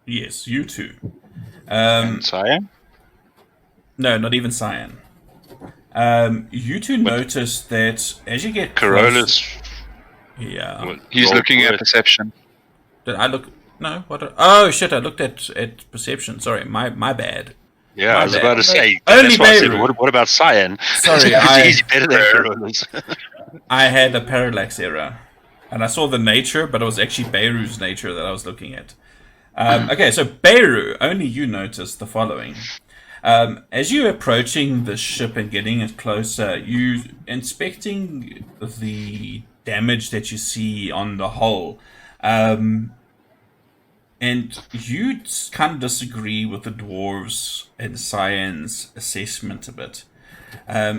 Yes, you two.
And Cyan?
No, not even Cyan. You two notice that as you get
Carolus.
yeah.
Well,
He's
roll
looking
for
at
it.
perception.
Did I look? No. What? Oh shit! I looked at perception. Sorry, my bad.
Yeah,
My
I was
bad.
about to say.
Only
That's why I said,
Beirut.
what about Cyan?
Sorry,
He's better than Carolus.
I had a parallax error, and I saw the nature, but it was actually Beirut's nature that I was looking at. Okay, so Beirut, only you noticed the following. As you're approaching the ship and getting it closer, you inspecting the damage that you see on the hull, and you kind of disagree with the dwarves and Cyan's assessment a bit.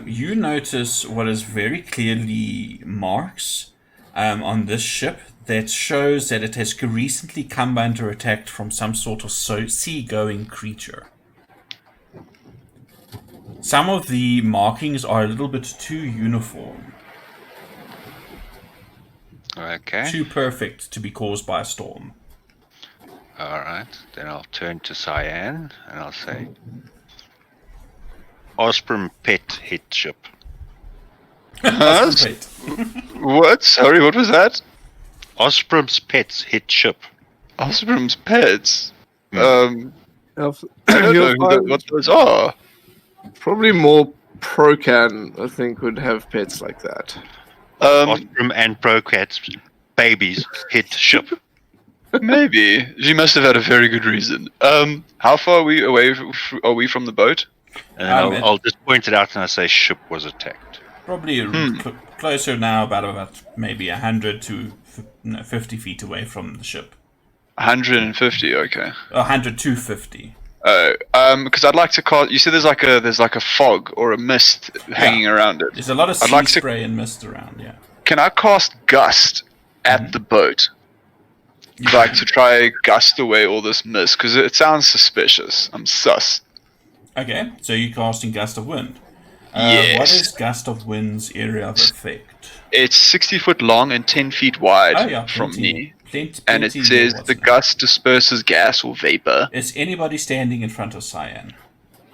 You notice what is very clearly marks on this ship that shows that it has recently come under attack from some sort of sea-going creature. Some of the markings are a little bit too uniform,
Okay.
too perfect to be caused by a storm.
Alright. Then I'll turn to Cyan and I'll say Osprey pet hit ship.
Huh?
Wait.
What? Sorry, what was that?
Osprey's pets hit ship.
Osprey's pets.
You'll
I don't know
find
what those are.
probably more Procan, I think, would have pets like that.
Osprey and Procats babies hit ship.
Maybe. She must have had a very good reason. How far are we away are we from the boat?
And I'll just point it out and I say ship was attacked.
Probably closer now, about maybe 100 to 50 feet away from the ship.
150, okay.
100 to 50.
Because I'd like to call. You see, there's like a fog or a mist hanging around it.
There's a lot of
I'd
sea
like to-
spray and mist around, yeah.
Can I cast gust at the boat? Like to try gust away all this mist because it sounds suspicious. I'm sus.
Okay, so you're casting Gust of Wind.
Yes.
What is Gust of Wind's area of effect?
It's 60 foot long and 10 feet wide
Oh yeah,
from me,
Plenty
and it says
what's
the
in it?
gust disperses gas or vapor.
Is anybody standing in front of Cyan?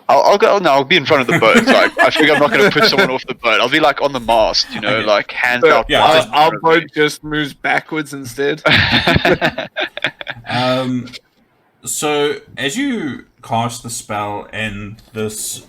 I'll go. No, I'll be in front of the boat. Like I figure I'm not going to put someone off the boat. I'll be like on the mast, you know,
Okay.
like hands
So,
out.
yeah,
wide
just-
in front
Our
of me.
boat just moves backwards instead.
So as you cast the spell and this,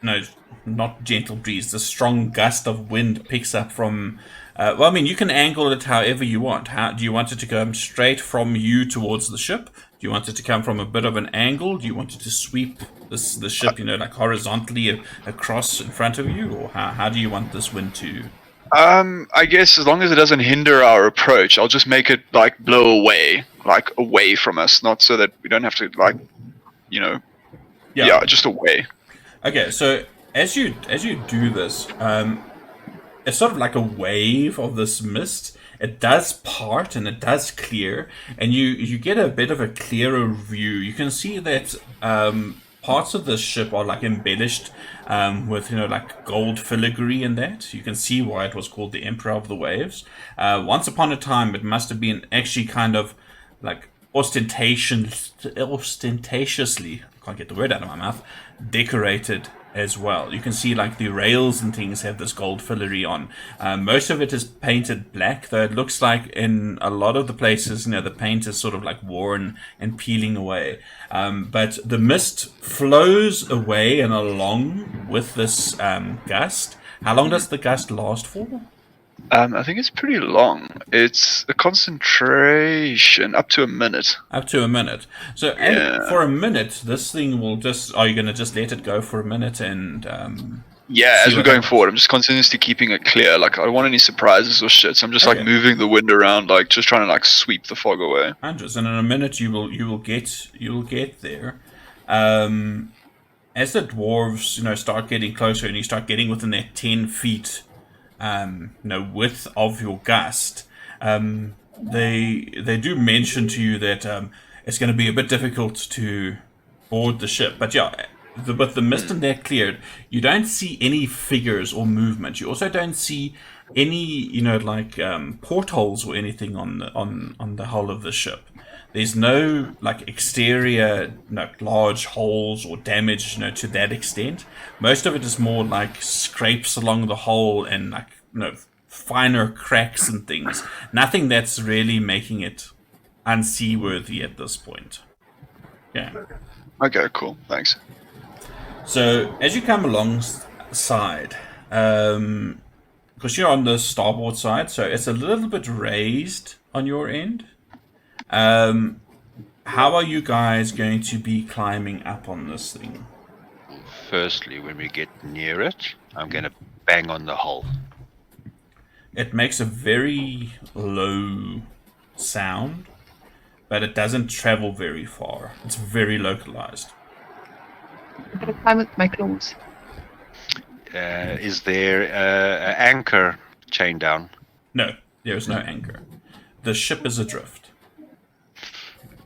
no, not gentle breeze, the strong gust of wind picks up from, well, I mean, you can angle it however you want. How do you want it to come straight from you towards the ship? Do you want it to come from a bit of an angle? Do you want it to sweep the ship, you know, like horizontally across in front of you? Or how do you want this wind to...
I guess as long as it doesn't hinder our approach, I'll just make it like blow away, like away from us, not so that we don't have to like, you know, yeah just away.
Okay, so as you do this, it's sort of like a wave of this mist. It does part and it does clear, and you get a bit of a clearer view. You can see that parts of the ship are like embellished with like gold filigree and that. You can see why it was called the Emperor of the Waves. Once upon a time, it must have been actually kind of like ostentatiously, I can't get the word out of my mouth, decorated as well. You can see like the rails and things have this gold filigree on. Most of it is painted black, though it looks like in a lot of the places, the paint is sort of like worn and peeling away. But the mist flows away and along with this gust. How long does the gust last for?
I think it's pretty long. It's a concentration up to a minute.
Up to a minute. So and for a minute, this thing will just... Are you going to just let it go for a minute and...
as we're going forward, I'm just continuously keeping it clear. Like, I don't want any surprises or shit, so I'm just like moving the wind around, like just trying to like sweep the fog away.
Andres, and in a minute you will get there. As the dwarves, start getting closer and you start getting within that 10 feet width of your gust, they do mention to you that it's going to be a bit difficult to board the ship. But with the mist and that cleared, you don't see any figures or movement. You also don't see any, portholes or anything on the hull of the ship. There's no exterior large holes or damage to that extent. Most of it is more like scrapes along the hull and finer cracks and things. Nothing that's really making it unseaworthy at this point. Yeah.
Okay, cool. Thanks.
So as you come alongside, because you're on the starboard side, so it's a little bit raised on your end. How are you guys going to be climbing up on this thing?
Firstly, when we get near it, I'm going to bang on the hull.
It makes a very low sound, but it doesn't travel very far. It's very localized.
I'm going to climb with my claws.
Is there an anchor chain down?
No, there is no anchor. The ship is adrift.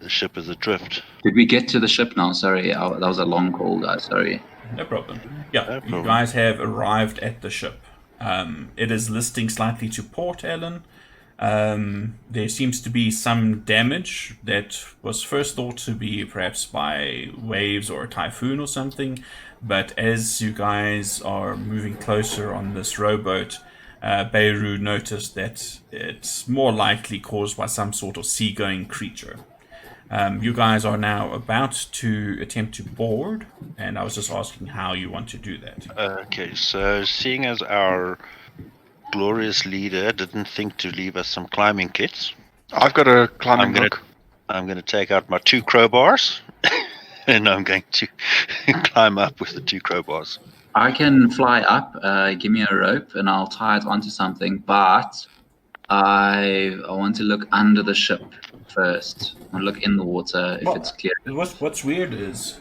The ship is adrift.
Did we get to the ship now? Sorry, that was a long call, guys. Sorry.
No problem. Yeah, you guys have arrived at the ship. It is listing slightly to port, Ellen. There seems to be some damage that was first thought to be perhaps by waves or a typhoon or something. But as you guys are moving closer on this rowboat, Beirut noticed that it's more likely caused by some sort of seagoing creature. You guys are now about to attempt to board, and I was just asking how you want to do that.
Okay, so seeing as our glorious leader didn't think to leave us some climbing kits,
I've got a climbing hook.
I'm going to take out my 2 crowbars, and I'm going to climb up with the 2 crowbars.
I can fly up. Give me a rope, and I'll tie it onto something. But I want to look under the ship first. I'll look in the water if it's clear.
What's weird is,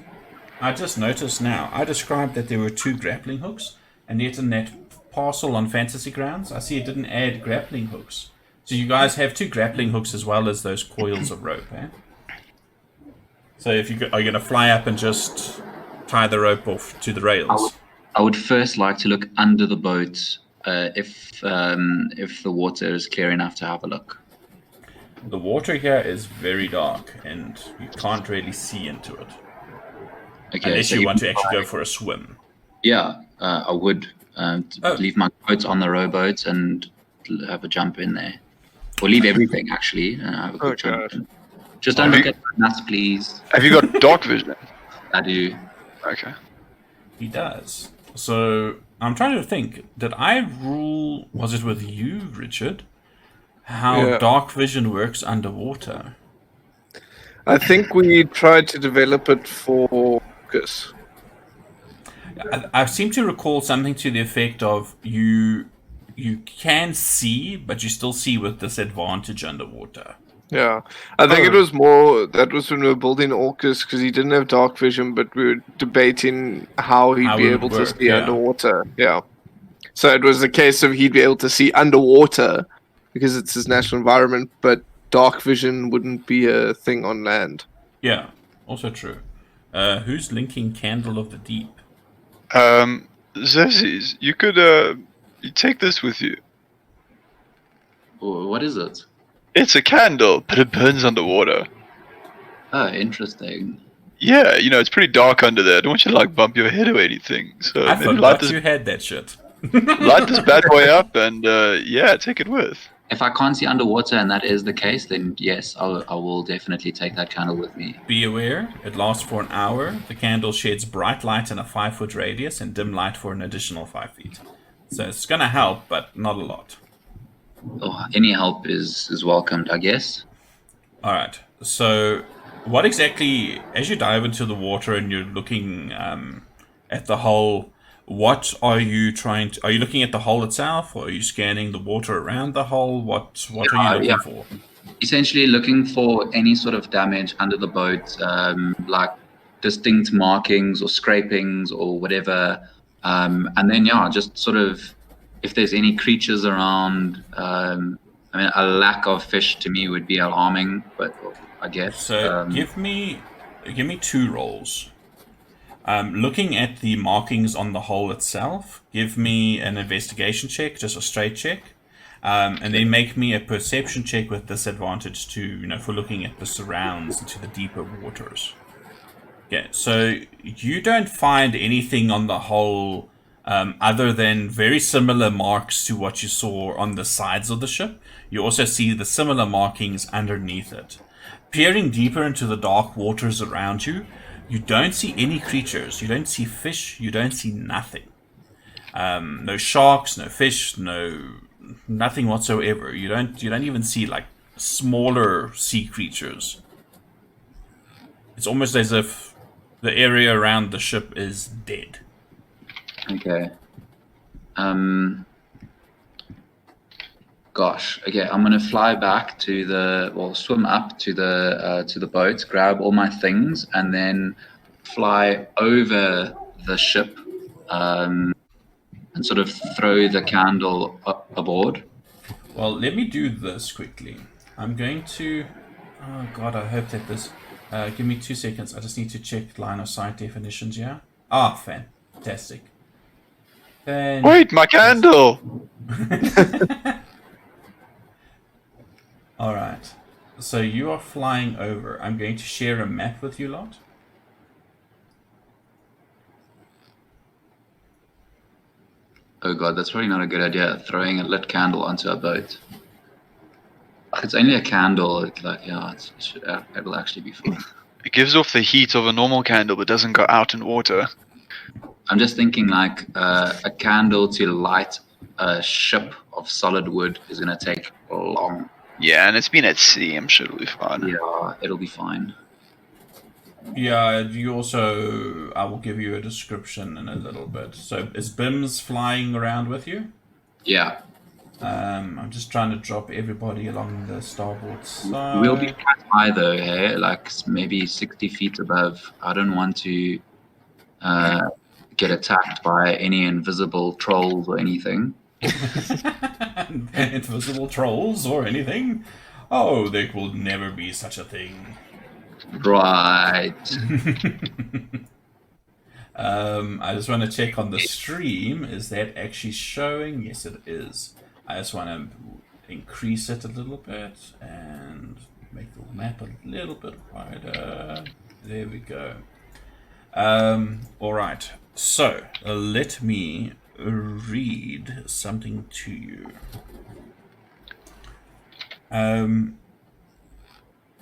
I just noticed now, I described that there were 2 grappling hooks, and yet in that parcel on Fantasy Grounds, I see it didn't add grappling hooks. So you guys have 2 grappling hooks as well as those coils of rope, eh? So if you are you going to fly up and just tie the rope off to the rails?
I would first like to look under the boat if the water is clear enough to have a look.
The water here is very dark, and you can't really see into it.
Okay,
unless
so
you want to actually go for a swim.
Yeah, I would leave my boat on the rowboat and have a jump in there. Or leave everything, actually, and have a quick jump in. Just don't look at my nuts, please.
Have you got dark vision?
I do.
Okay.
He does. So, I'm trying to think. Did I rule... Was it with you, Richard? How dark vision works underwater?
I think we tried to develop it for Gus.
I seem to recall something to the effect of you can see, but you still see with disadvantage underwater.
Yeah, I think it was more that was when we were building Orcus because he didn't have dark vision, but we were debating how he'd
How
be
it
able
would
to
work,
see
yeah.
underwater. Yeah, so it was a case of he'd be able to see underwater because it's his natural environment, but dark vision wouldn't be a thing on land.
Yeah, also true. Who's linking Candle of the Deep?
Zezis, you could you take this with you.
What is it?
It's a candle, but it burns underwater.
Oh, interesting.
Yeah, it's pretty dark under there. I don't want you to like bump your head or anything. So
I
maybe
forgot you had that shit.
light this bad boy up and take it with.
If I can't see underwater and that is the case, then yes, I will definitely take that candle with me.
Be aware, it lasts for an hour. The candle sheds bright light in a 5-foot radius and dim light for an additional 5 feet. So it's gonna help, but not a lot.
Oh, any help is welcomed, I guess.
Alright, so what exactly, as you dive into the water and you're looking at the hull, what are you trying to... Are you looking at the hull itself, or are you scanning the water around the hull? What are you looking for?
Essentially looking for any sort of damage under the boat, like distinct markings or scrapings or whatever. And then, just sort of if there's any creatures around. I mean, a lack of fish to me would be alarming, but I guess.
So give me 2 rolls. Looking at the markings on the hull itself, give me an investigation check, just a straight check, and then make me a perception check with disadvantage for looking at the surrounds into the deeper waters. Okay, so you don't find anything on the hull other than very similar marks to what you saw on the sides of the ship. You also see the similar markings underneath it. Peering deeper into the dark waters around you, you don't see any creatures. You don't see fish. You don't see nothing. No sharks, no fish, nothing whatsoever. You don't even see like smaller sea creatures. It's almost as if the area around the ship is dead.
Okay. Gosh. Okay, I'm gonna fly back to swim up to the boat, grab all my things, and then fly over the ship, and sort of throw the candle aboard.
Well, let me do this quickly. I'm going to... Oh god, I hope that this... give me 2 seconds. I just need to check line of sight definitions here. Ah, fantastic.
Wait, my candle!
Alright. So you are flying over. I'm going to share a map with you lot.
Oh god, that's probably not a good idea, throwing a lit candle onto a boat. It's only a candle, it'll actually be fine.
It gives off the heat of a normal candle, but doesn't go out in water.
I'm just thinking like a candle to light a ship of solid wood is going to take long.
Yeah, and it's been at sea, I'm sure it'll be fine.
Yeah, it'll be fine.
Yeah, you also... I will give you a description in a little bit. So, is Bims flying around with you?
Yeah.
I'm just trying to drop everybody along the starboard side.
We'll be quite high though, hey? Like maybe 60 feet above. I don't want to get attacked by any invisible trolls or anything.
Invisible trolls or anything? Oh, there will never be such a thing.
Right.
I just want to check on the stream. Is that actually showing? Yes, it is. I just want to increase it a little bit and make the map a little bit wider. There we go. Alright, so let me read something to you.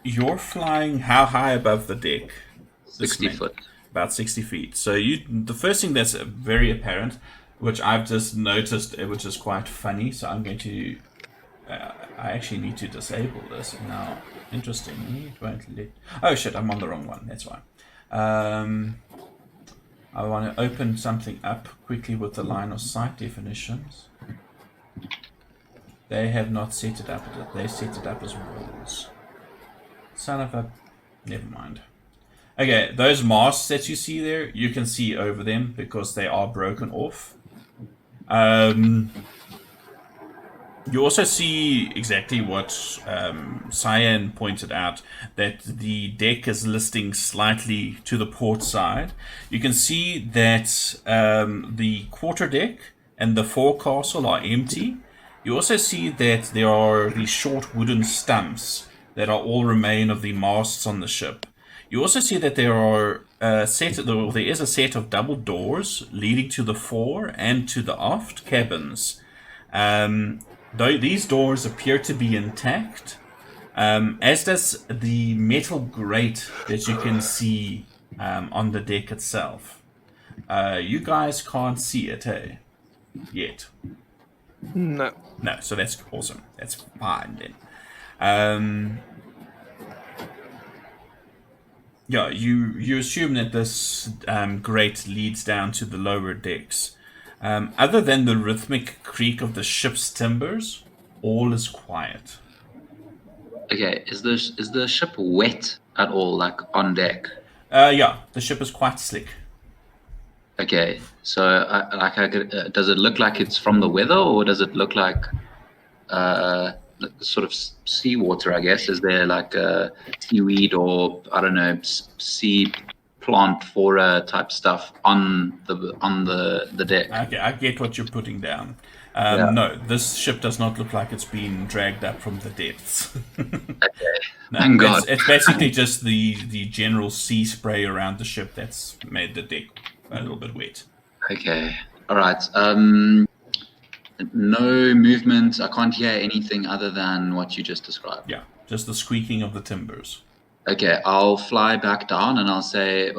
You're flying how high above the deck?
60 foot.
About 60 feet. So the first thing that's very apparent, which I've just noticed, which is quite funny, so I'm going to... I actually need to disable this now. Interestingly, it won't let... Oh shit, I'm on the wrong one, that's why. I want to open something up quickly with the line of sight definitions. They have not set it up, they set it up as walls. son of a... Never mind. Okay, those masts that you see there, you can see over them because they are broken off. You also see exactly what Cyan pointed out, that the deck is listing slightly to the port side. You can see that the quarter deck and the forecastle are empty. You also see that there are these short wooden stumps that are all remain of the masts on the ship. You also see that there is a set of double doors leading to the fore and to the aft cabins. Though these doors appear to be intact, as does the metal grate that you can see on the deck itself. You guys can't see it, eh? Yet.
No.
No, so that's awesome. That's fine then. Yeah, you assume that this grate leads down to the lower decks. Other than the rhythmic creak of the ship's timbers, all is quiet.
Okay, is the ship wet at all, like on deck?
Yeah, the ship is quite slick.
Okay, so does it look like it's from the weather, or does it look like sort of seawater? I guess, is there like a seaweed or I don't know, sea plant flora type stuff on the deck?
Okay, I get what you're putting down.
Yeah.
No, this ship does not look like it's been dragged up from the depths.
Okay,
No,
thank God.
It's basically just the general sea spray around the ship that's made the deck a little bit wet.
Okay, all right. No movement. I can't hear anything other than what you just described.
Yeah, just the squeaking of the timbers.
Okay, I'll fly back down and I'll say,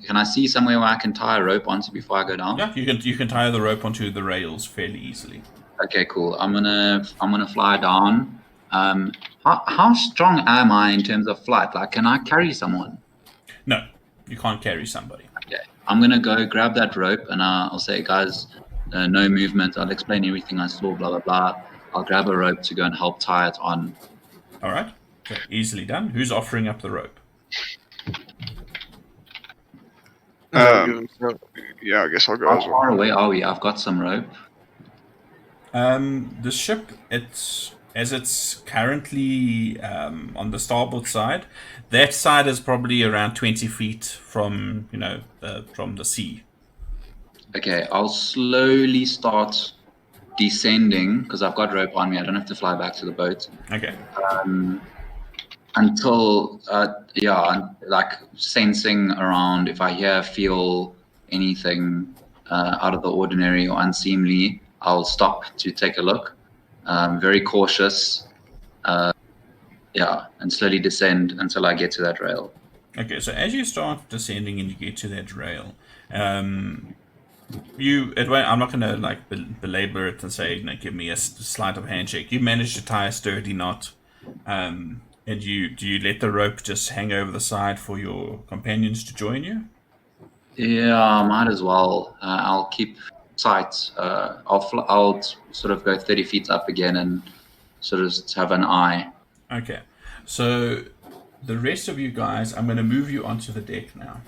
can I see somewhere where I can tie a rope onto before I go down?
Yeah, you can tie the rope onto the rails fairly easily.
Okay, cool. I'm gonna fly down. How strong am I in terms of flight? Like, can I carry someone?
No, you can't carry somebody.
Okay, I'm gonna go grab that rope and I'll say, guys, no movement. I'll explain everything I saw. Blah blah blah. I'll grab a rope to go and help tie it on.
All right. Okay, easily done. Who's offering up the rope?
Yeah, I guess I'll go
How
as well.
far away are we? I've got some rope.
The ship, it's currently on the starboard side. That side is probably around 20 feet from from the sea.
Okay, I'll slowly start descending because I've got rope on me. I don't have to fly back to the boat.
Okay.
Until like sensing around. If I feel anything out of the ordinary or unseemly, I'll stop to take a look. Very cautious. And slowly descend until I get to that rail.
Okay, so as you start descending and you get to that rail, I'm not going to belabor it and say, give me a sleight of handshake. You manage to tie a sturdy knot, and do you let the rope just hang over the side for your companions to join you?
Yeah, might as well. I'll keep sight. I'll sort of go 30 feet up again and sort of have an eye.
Okay, so the rest of you guys, I'm going to move you onto the deck now.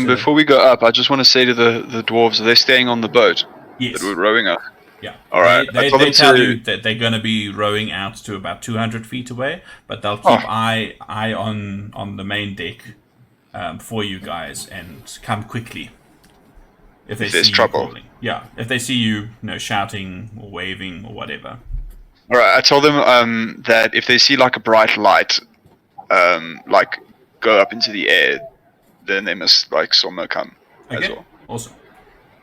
Before we go up, I just want to say to the dwarves, are they staying on the boat
Yes.
that we're rowing up?
Yeah.
All right.
They tell you that they're going to be rowing out to about 200 feet away, but they'll keep eye on the main deck for you guys and come quickly if they see
trouble.
you calling. Yeah, if they see you, shouting or waving or whatever.
All right. I told them that if they see like a bright light, like go up into the air, then they must somehow come as well.
Awesome.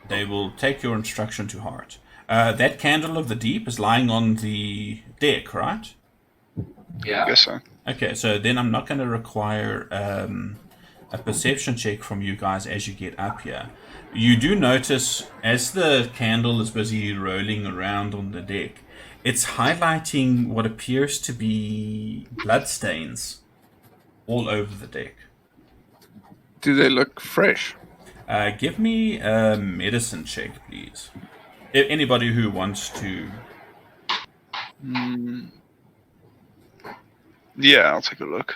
They will take your instruction to heart. That candle of the deep is lying on the deck, right?
Yeah.
I guess so.
Okay, so then I'm not going to require a perception check from you guys as you get up here. You do notice as the candle is busy rolling around on the deck, it's highlighting what appears to be bloodstains all over the deck.
Do they look fresh?
Give me a medicine check, please. Anybody who wants to.
Yeah, I'll take a look.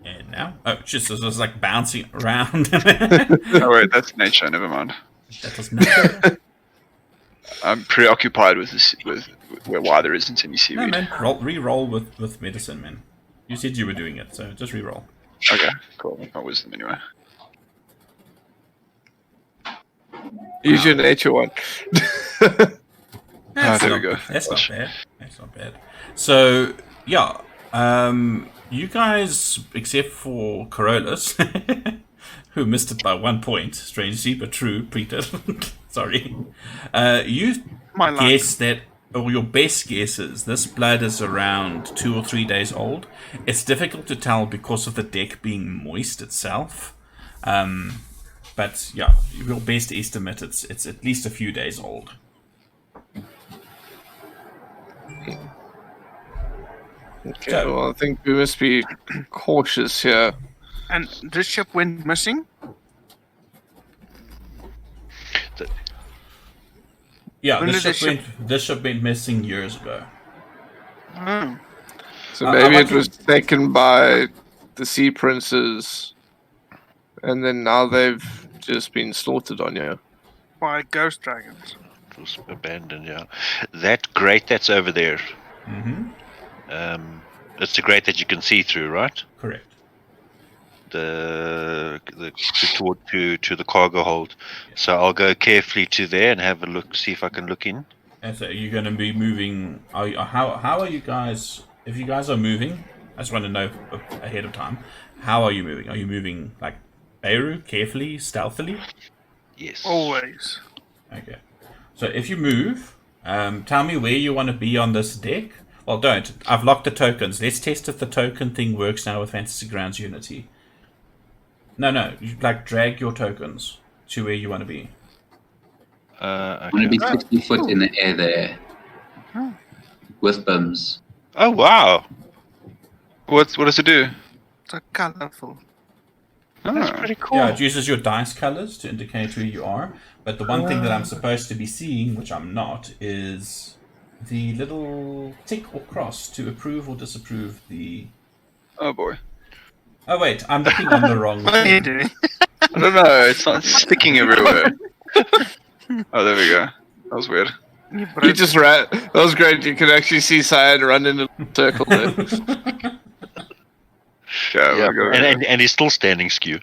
And now, oh, just it was like bouncing around.
Oh wait, that's nature. Never mind.
That was nature.
I'm preoccupied with this, with why there isn't any
No,
seaweed.
man, re-roll with medicine, man. You said you were doing it, so just re-roll.
Okay, cool. My wisdom anyway.
Use your nature one.
That's
there we
not-
go.
That's not bad. That's not bad. So yeah, you guys, except for Carolus, who missed it by 1 point, strangely but true, Peter. Sorry. You
My luck.
guess that, or your best guess is, this blood is around 2 or 3 days old. It's difficult to tell because of the deck being moist itself. But yeah, your best estimate, it's at least a few days old.
Okay,
So-
well, I think we must be cautious here.
And this ship went missing?
Yeah,
When
this
did
ship went missing years ago.
Oh.
So
I
maybe
like
it was taken by the sea princes, and then now they've just been slaughtered on you.
By ghost dragons.
It was abandoned, yeah. That grate that's over there,
Mm-hmm.
it's the grate that you can see through, right?
Correct.
To the cargo hold. So I'll go carefully to there and have a look, see if I can look in.
And so you're going to be moving. How are you guys? If you guys are moving, I just want to know ahead of time. How are you moving? Are you moving like Beirut, carefully, stealthily?
Yes.
Always.
Okay. So if you move, tell me where you want to be on this deck. Well, don't. I've locked the tokens. Let's test if the token thing works now with Fantasy Grounds Unity. No. You like drag your tokens to where you want to be.
I'm going to be
Okay.
60 foot in the air there. With bims.
Oh wow! What does it do?
So colorful.
That's
Pretty cool.
Yeah, it uses your dice colors to indicate where you are. But the one thing that I'm supposed to be seeing, which I'm not, is the little tick or cross to approve or disapprove the...
Oh boy.
Oh wait, I'm looking on the wrong
What are you
thing.
doing?
I don't know. It's not sticking everywhere. Oh, there we go. That was weird.
You
You
broke
just ran. That was great. You could actually see Cyan run in a circle there.
Yeah,
Yeah,
we'll go.
and he's still standing skew.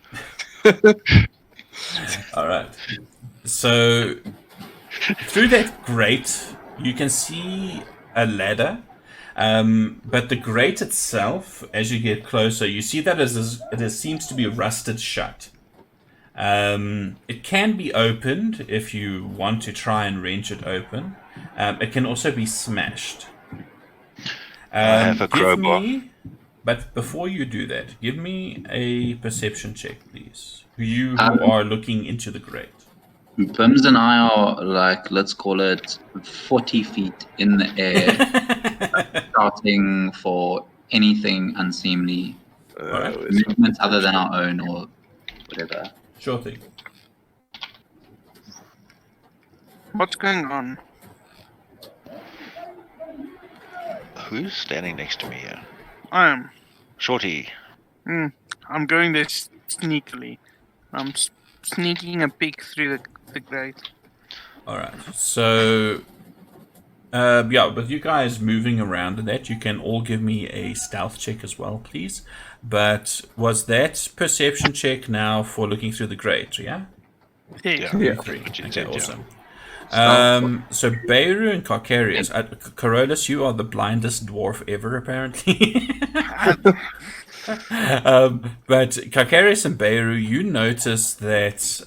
Alright. So, through that grate, you can see a ladder. But the grate itself, as you get closer, you see that it seems to be rusted shut. It can be opened if you want to try and wrench it open. It can also be smashed.
have a crowbar.
But before you do that, give me a perception check, please. You who are looking into the grate.
Bims and I are like, let's call it 40 feet in the air, starting for anything unseemly,
Alright,
movements other than our own or whatever.
sure thing.
What's going on?
Who's standing next to me here?
I am.
Shorty.
I'm going there sneakily. I'm sneaking a peek through the grate.
Alright, so... yeah, with you guys moving around and that, you can all give me a stealth check as well, please. But was that perception check now for looking through the grate, yeah?
Yeah.
Yeah.
Three.
What you
Okay,
said, yeah.
awesome. So Beirut and Carcarius, Carolus, you are the blindest dwarf ever, apparently. But Carcarius and Beirut, you notice that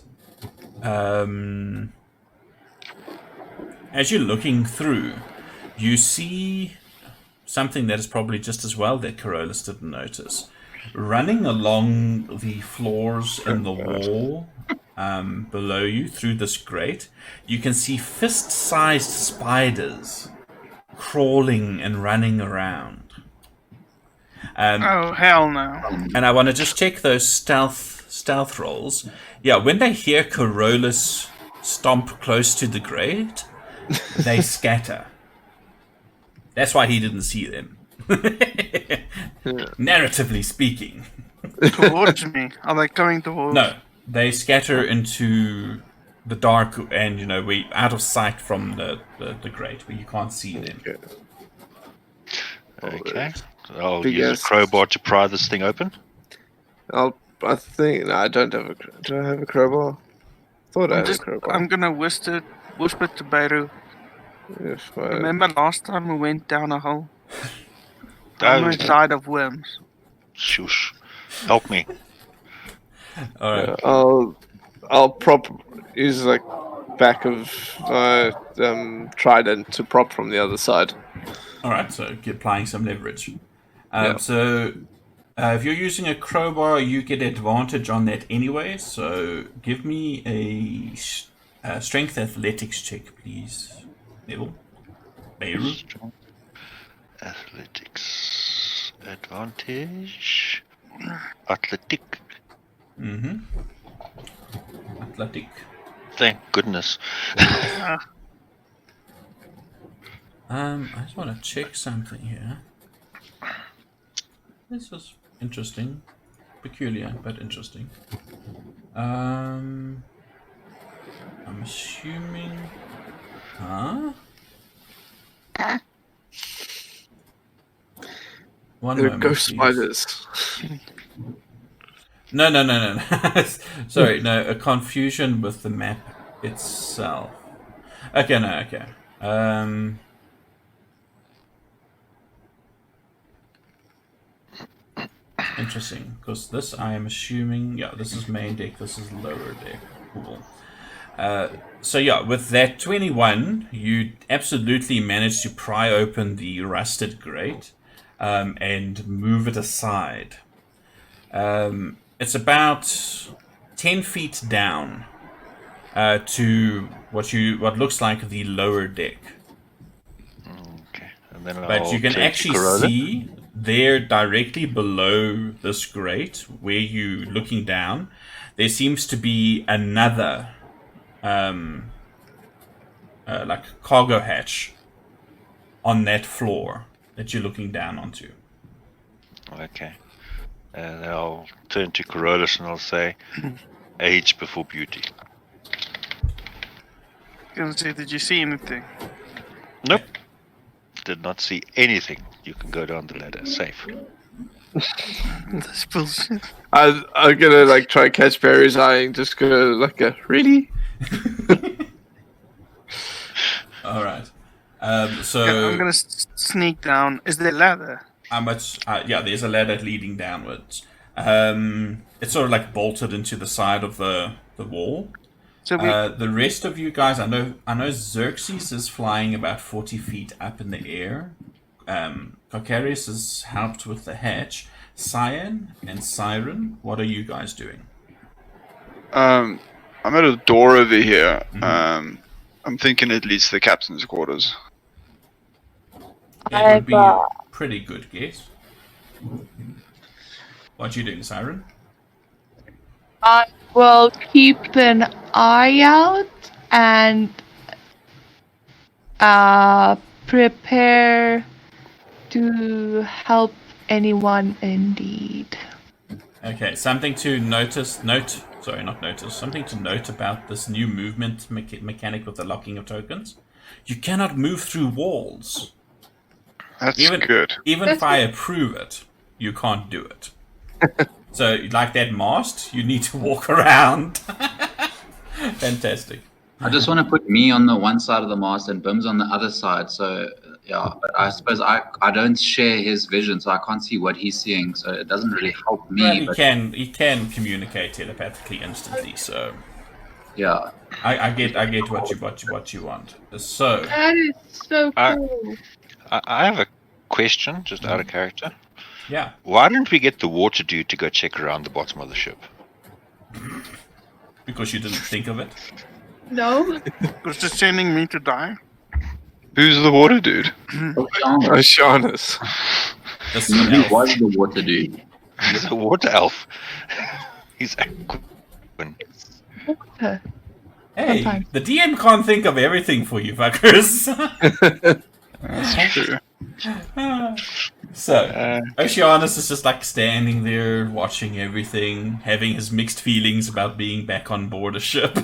as you're looking through, you see something that is probably just as well that Carolus didn't notice. Running along the floors in the wall below you through this grate, you can see fist-sized spiders crawling and running around.
Oh, hell no.
And I want to just check those stealth rolls. Yeah, when they hear Carolus stomp close to the grate, they scatter. That's why he didn't see them. Narratively speaking.
Towards me. Are they coming towards?
No, they scatter into the dark, and we out of sight from the grate, where you can't see them.
Okay. I'll
Big
use
ass.
a crowbar to pry this thing open.
I think no, I don't have a. Do I have a crowbar? Thought I had a crowbar.
I'm gonna whisper to Beru.
If I-
Remember last time we went down a hole?
Oh.
On the side of worms.
Shush. Help me.
All right.
I'll use like back of trident to prop from the other side.
All right. So applying some leverage.
Yeah.
So if you're using a crowbar, you get advantage on that anyway. So give me a strength athletics check, please. Neville. Beru.
Athletics advantage. Athletic.
Athletic.
Thank goodness.
I just want to check something here. This is interesting. Peculiar, but interesting. I'm assuming... Huh? One
There are
moment,
ghost
please.
spiders.
No. Sorry, no, a confusion with the map itself. Okay, no, okay. Interesting, because this I am assuming, this is main deck, this is lower deck. Cool. So with that 21, you absolutely managed to pry open the rusted grate and move it aside. It's about 10 feet down to what looks like the lower deck.
Okay. And then
But you can actually see there, directly below this grate, where you're looking down, there seems to be another like cargo hatch on that floor that you're looking down onto.
Okay. And I'll turn to Corollas and I'll say, age before beauty.
Gonna say, did you see anything?
Nope. Did not see anything. You can go down the ladder. Safe.
That's bullshit.
I'm gonna like try catch Barry's eye and just go like really.
All right.
I'm
So
gonna sneak down. Is there a ladder?
how much? There's a ladder leading downwards. It's sort of like bolted into the side of the wall.
So
The rest of you guys, I know Xerxes is flying about 40 feet up in the air. Carcarius is helped with the hatch. Cyan and Siren, what are you guys doing?
I'm at a door over here.
Mm-hmm.
I'm thinking it leads to the captain's quarters.
That would be a pretty good guess. What are you doing, Siren?
I will keep an eye out and prepare to help anyone in need.
Okay, something to something to note about this new movement mechanic with the locking of tokens. You cannot move through walls.
That's
Even
good.
if I approve it, you can't do it. So, like that mast, you need to walk around. Fantastic.
I just want to put me on the one side of the mast and Bim's on the other side. So, yeah, but I suppose I don't share his vision, so I can't see what he's seeing. So it doesn't really help me.
Well, he can communicate telepathically instantly. So
Yeah.
I get what you want. So
That is so cool.
I have a question, just out of character.
yeah,
Why didn't we get the water dude to go check around the bottom of the ship?
because you didn't think of it.
No?
Was just sending me to die?
Who's the water dude?
Shaunus.
This
He
elf.
was the water dude.
He's a water elf. He's a
Water.
Hey,
Sometimes.
the DM can't think of everything for you, fuckers.
That's true.
So, Oceanus is just like standing there, watching everything, having his mixed feelings about being back on board a ship.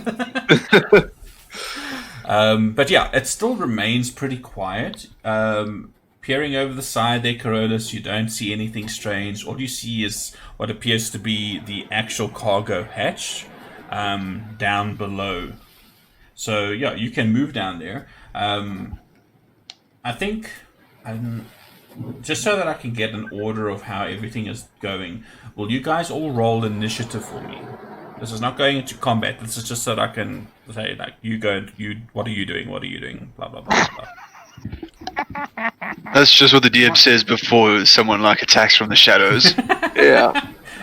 But yeah, it still remains pretty quiet. Peering over the side there, Carolus, you don't see anything strange. All you see is what appears to be the actual cargo hatch down below. So yeah, you can move down there. I think, just so that I can get an order of how everything is going, will you guys all roll initiative for me? This is not going into combat. This is just so that I can say, like, you go, what are you doing? What are you doing? Blah, blah, blah, blah.
That's just what the DM says before someone like attacks from the shadows.
Yeah.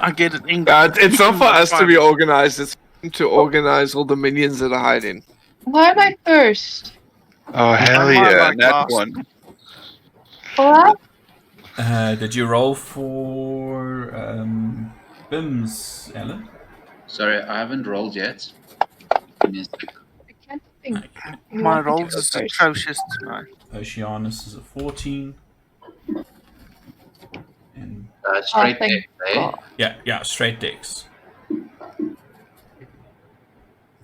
I get it.
It's not for us to be organized. It's to organize all the minions that are hiding.
Why am I first?
Oh hell
I
yeah,
like
that
last.
one.
What?
Did you roll for Bims, Ellen?
Sorry, I haven't rolled yet. Give me a sec.
I can't think. You
My
want me to
rolls
go
is
first?
atrocious tonight.
Oceanus is a 14. And
Straight
thank
deck, eh?
God.
yeah, straight decks.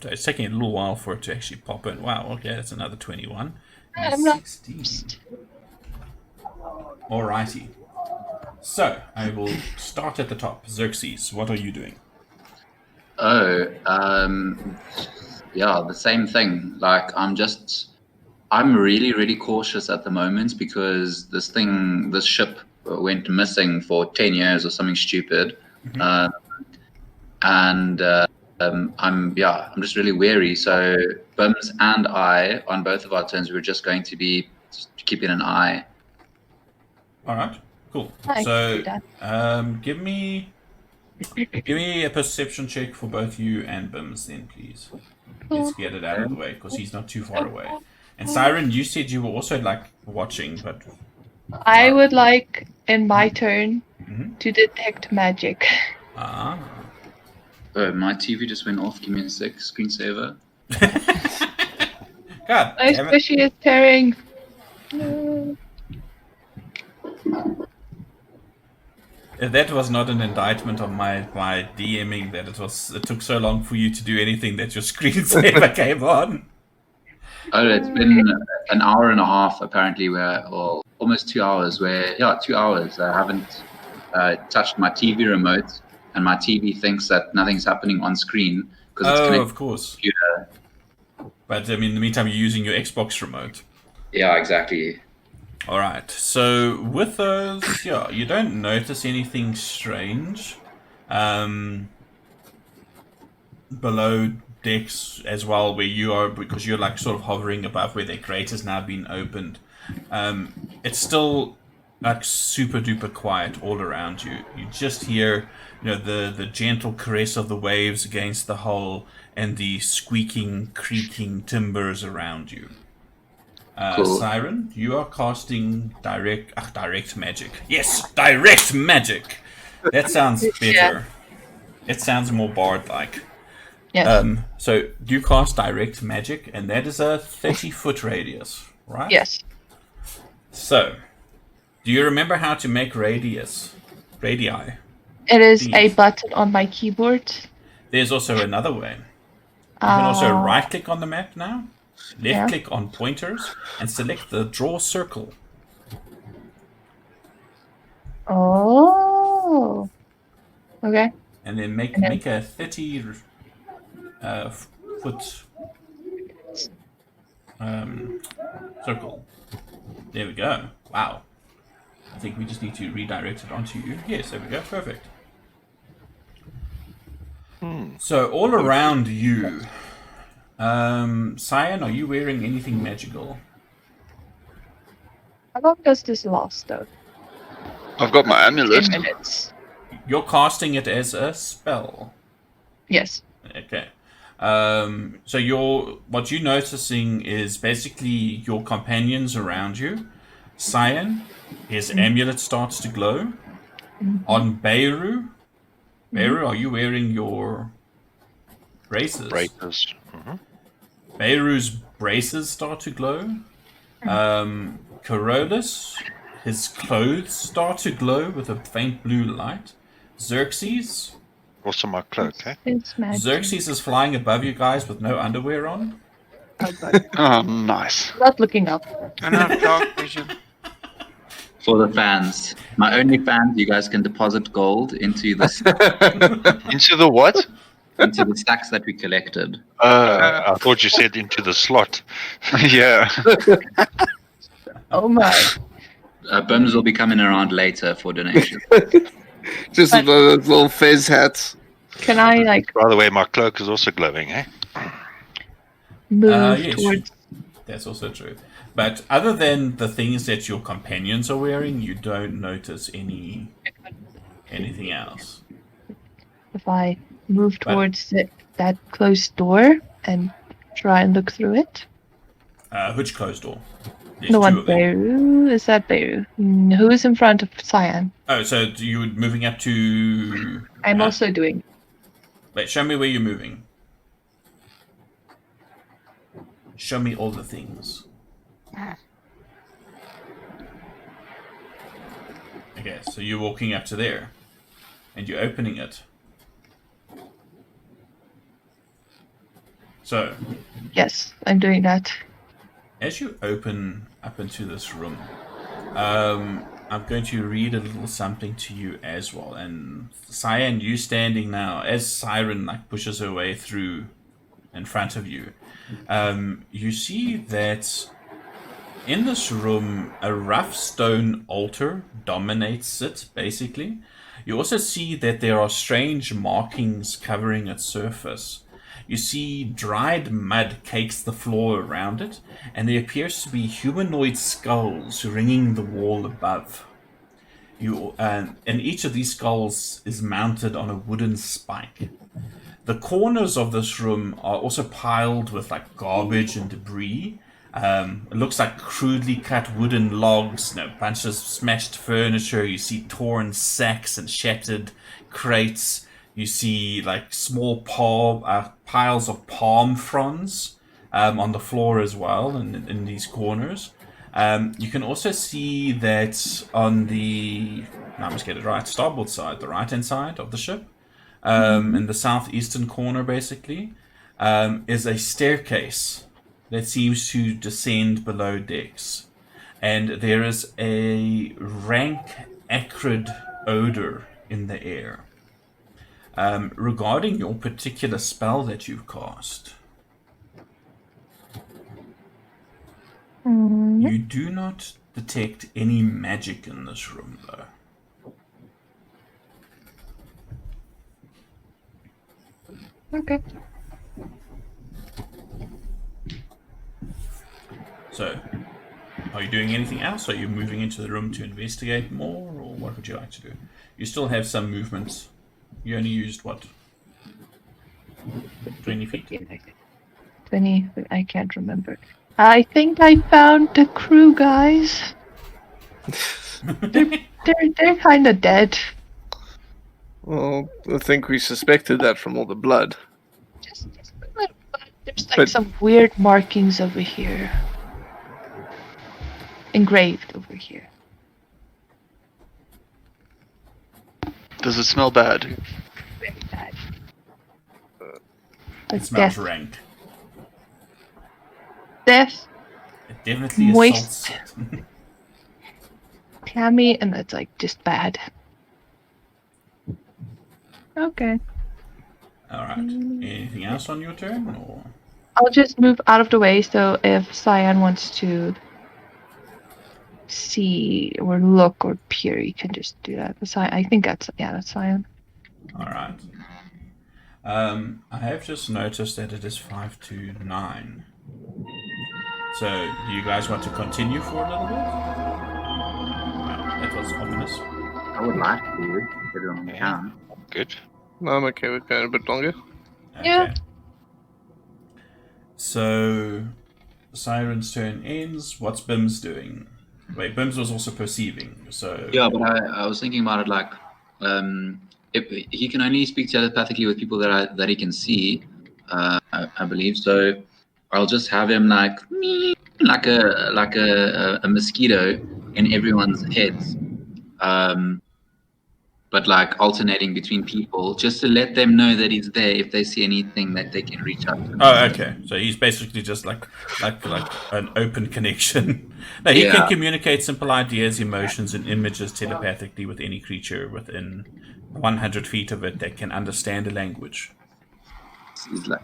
So it's taking a little while for it to actually pop in. Wow, okay, that's another 21. And
I'm not
16. Alrighty. So, I will start at the top. Xerxes, what are you doing?
Oh, yeah, the same thing. Like, I'm really, really cautious at the moment because this ship went missing for 10 years or something stupid.
Mhm.
I'm just really wary. So Bims and I, on both of our turns, we were just going to be just keeping an eye.
Alright, cool.
I
So,
can do that.
give me a perception check for both you and Bims then, please. Let's get it out of the way, because he's not too far away. And Siren, you said you were also, like, watching, but...
I would like, in my turn,
Mhm.
to detect magic.
Ah.
Oh, my TV just went off. Give me a sec. Screensaver.
God
My
damn it.
squishy is tearing.
If that was not an indictment of my DMing, that it took so long for you to do anything that your screensaver came on.
Oh, it's been an hour and a half apparently, or almost 2 hours. 2 hours. I haven't touched my TV remote, and my TV thinks that nothing's happening on screen because it's connected
Of course.
to the computer.
But I mean, in the meantime, you're using your Xbox remote.
Yeah, exactly.
All right. So with those, yeah, you don't notice anything strange. Below decks as well, where you are, because you're like sort of hovering above where their grate has now been opened. It's still like super duper quiet all around you. You just hear, the gentle caress of the waves against the hull and the squeaking, creaking timbers around you.
Cool.
Siren, you are casting direct magic. Yes, direct magic. That sounds better.
Yeah.
It sounds more bard-like.
Yes.
So you cast direct magic, and that is a 30-foot radius, right?
Yes.
So, do you remember how to make radii?
It is a
Please.
button on my keyboard.
There's also another way. You can also right-click on the map now, left-click on pointers, and select the draw circle.
Oh. Okay.
And then make a 30 foot circle. There we go. Wow. I think we just need to redirect it onto you. Yes, there we go. Perfect. So all around you, Cyan, are you wearing anything magical?
How long does this last, though?
I've got my
10
amulet.
minutes.
You're casting it as a spell.
Yes.
Okay. So what you're noticing is basically your companions around you. Cyan, his amulet starts to glow. On Beirut, are you wearing your braces?
Breakers. Mm-hmm.
Beirut's braces start to glow. Carolus, his clothes start to glow with a faint blue light. Xerxes.
Also my cloak, eh?
It's magic.
Xerxes is flying above you guys with no underwear on.
Oh, God.
Oh, nice.
Not looking up.
And I have dark vision.
For the fans, my only fans, you guys can deposit gold into the
Into the what?
into the stacks that we collected.
I thought you said into the slot.
Yeah.
Oh my.
Bims will be coming around later for donation.
Just one of those little fez hats.
Can I like
By the way, my cloak is also glowing, eh?
move
Yes,
towards?
that's also true. But other than the things that your companions are wearing, you don't notice anything else.
If I move towards that closed door and try and look through it.
Which closed door? There's
The
two
one
of them.
Beirut. Is that Beirut? Who's in front of Cyan?
Oh, so you're moving up to...
I'm also doing.
Wait, show me where you're moving. Show me all the things. Okay, so you're walking up to there. And you're opening it. So,
Yes, I'm doing that.
as you open up into this room, I'm going to read a little something to you as well. And Cyan, you standing now, as Siren pushes her way through in front of you, you see that in this room, a rough stone altar dominates it, basically. You also see that there are strange markings covering its surface. You see dried mud cakes the floor around it, and there appears to be humanoid skulls ringing the wall above. And each of these skulls is mounted on a wooden spike. The corners of this room are also piled with garbage and debris. It looks like crudely cut wooden logs, bunches of smashed furniture. You see torn sacks and shattered crates. You see small piles of palm fronds on the floor as well, in these corners. You can also see that on the, I must get it right, starboard side, the right-hand side of the ship, in the southeastern corner, basically, is a staircase that seems to descend below decks. And there is a rank, acrid odor in the air. Regarding your particular spell that you've cast, you do not detect any magic in this room, though.
Okay.
So, are you doing anything else? Are you moving into the room to investigate more, or what would you like to do? You still have some movements. You only used, what, 20 feet?
20, I can't remember. I think I found the crew, guys. They're kind of dead.
Well, I think we suspected that from all the blood.
Just a little, but there's
But-
some weird markings over here. Engraved over here.
Does it smell bad?
Very bad.
It smells rank.
Death,
It definitely
Moist.
assaults.
clammy, and that's just bad. Okay.
Alright. Anything else on your turn, or?
I'll just move out of the way, so if Cyan wants to see or look or peer, you can just do that. I think that's Cyan.
Alright. I have just noticed that it is 5 to 9. So, do you guys want to continue for a little bit? Wow, that was ominous.
I would like to, if everyone can.
Good.
No, I'm okay with going a bit longer.
Okay.
Yeah.
So, Siren's turn ends. What's Bim's doing? Wait, Bim's was also perceiving, so...
Yeah, but I was thinking about it if he can only speak telepathically with people that he can see, I believe. So I'll just have him like a mosquito in everyone's heads, but like alternating between people, just to let them know that he's there if they see anything that they can reach out to.
Oh, okay. So he's basically just like an open connection. No, he can communicate simple ideas, emotions, and images telepathically with any creature within 100 feet of it that can understand a language.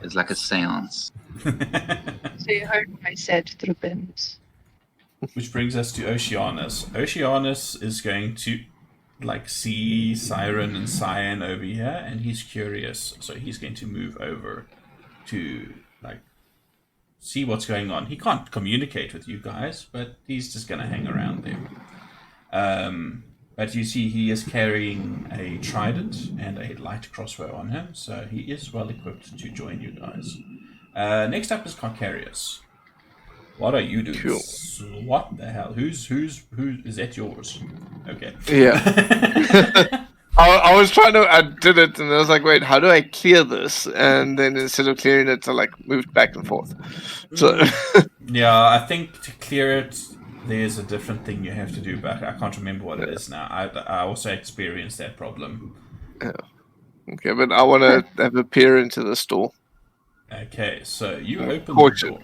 It's like a seance.
So you heard what I said through BIMs.
Which brings us to Oceanus. Oceanus is going to see Siren and Cyan over here, and he's curious, so he's going to move over to see what's going on. He can't communicate with you guys, but he's just going to hang around there. But you see he is carrying a trident and a light crossbow on him, so he is well equipped to join you guys. Next up is Carcarius. What are you doing?
Cool.
What the hell? Who is that yours? Okay.
Yeah. I was trying to, I did it, and I was like, wait, how do I clear this? And then instead of clearing it, I moved back and forth. So
yeah, I think to clear it, there's a different thing you have to do, but I can't remember what it is now. I also experienced that problem.
Yeah. Okay, but I want to have a peer into the store.
Okay, so you open the door.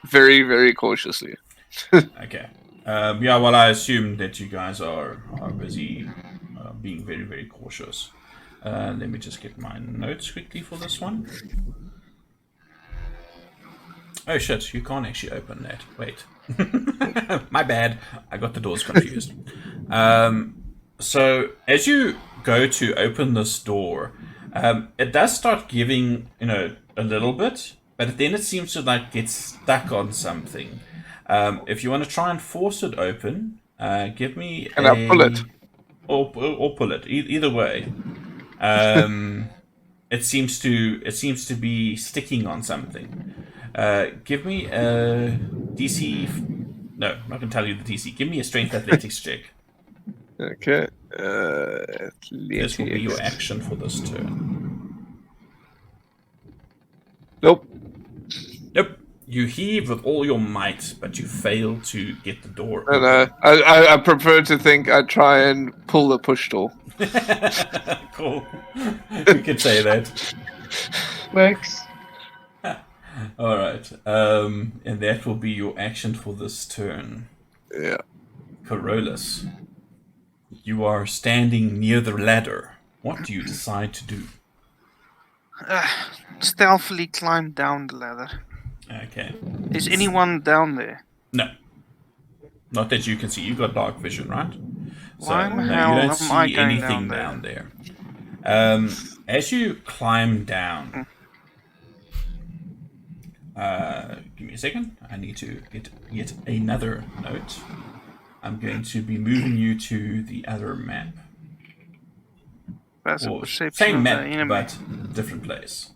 Very, very cautiously.
Okay. Yeah, well, I assume that you guys are busy being very, very cautious. Let me just get my notes quickly for this one. Oh shit, you can't actually open that. Wait. My bad. I got the doors confused. So, as you go to open this door, it does start giving, a little bit, but then it seems to get stuck on something. If you want to try and force it open, give me
Can I pull it?
Or pull it. Either way. It seems to be sticking on something. Give me a DC. No, I'm not going to tell you the DC. Give me a strength athletics check.
Okay.
This will be your action for this turn.
Nope.
Nope. You heave with all your might, but you fail to get the door open.
And I prefer to think I try and pull the push door.
Cool. You could say that.
Works.
All right. And that will be your action for this turn.
Yeah.
Carolus, you are standing near the ladder. What do you decide to do?
Stealthily climb down the ladder.
Okay.
Is anyone down there?
No. Not that you can see. You got dark vision, right?
Why the
no,
hell
you don't
am
see
I going
anything
down
there. As you climb down, give me a second. I need to get yet another note. I'm going to be moving you to the other map.
That's a
Or
perception
same
of the
map,
enemy.
but different place.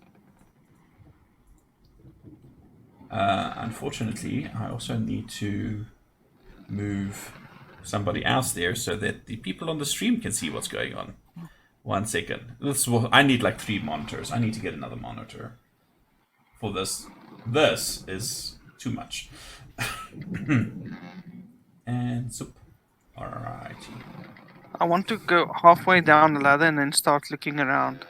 Unfortunately, I also need to move somebody else there so that the people on the stream can see what's going on. 1 second. I need 3 monitors. I need to get another monitor for this. This is too much. And zoop. Alrighty.
I want to go halfway down the ladder and then start looking around.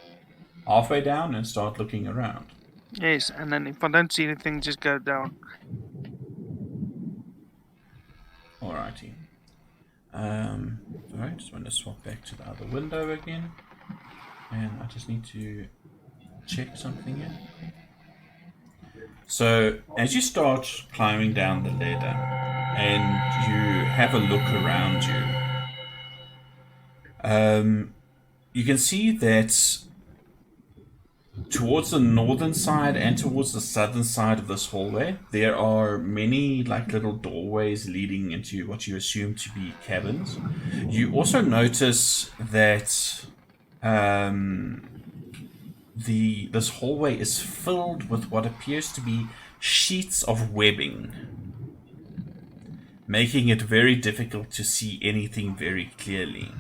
Halfway down and start looking around.
Yes, and then if I don't see anything, just go down.
Alrighty. Alright, just want to swap back to the other window again. And I just need to check something here. So, as you start climbing down the ladder and you have a look around you, you can see that towards the northern side and towards the southern side of this hallway, there are many little doorways leading into what you assume to be cabins. You also notice that this hallway is filled with what appears to be sheets of webbing, making it very difficult to see anything very clearly.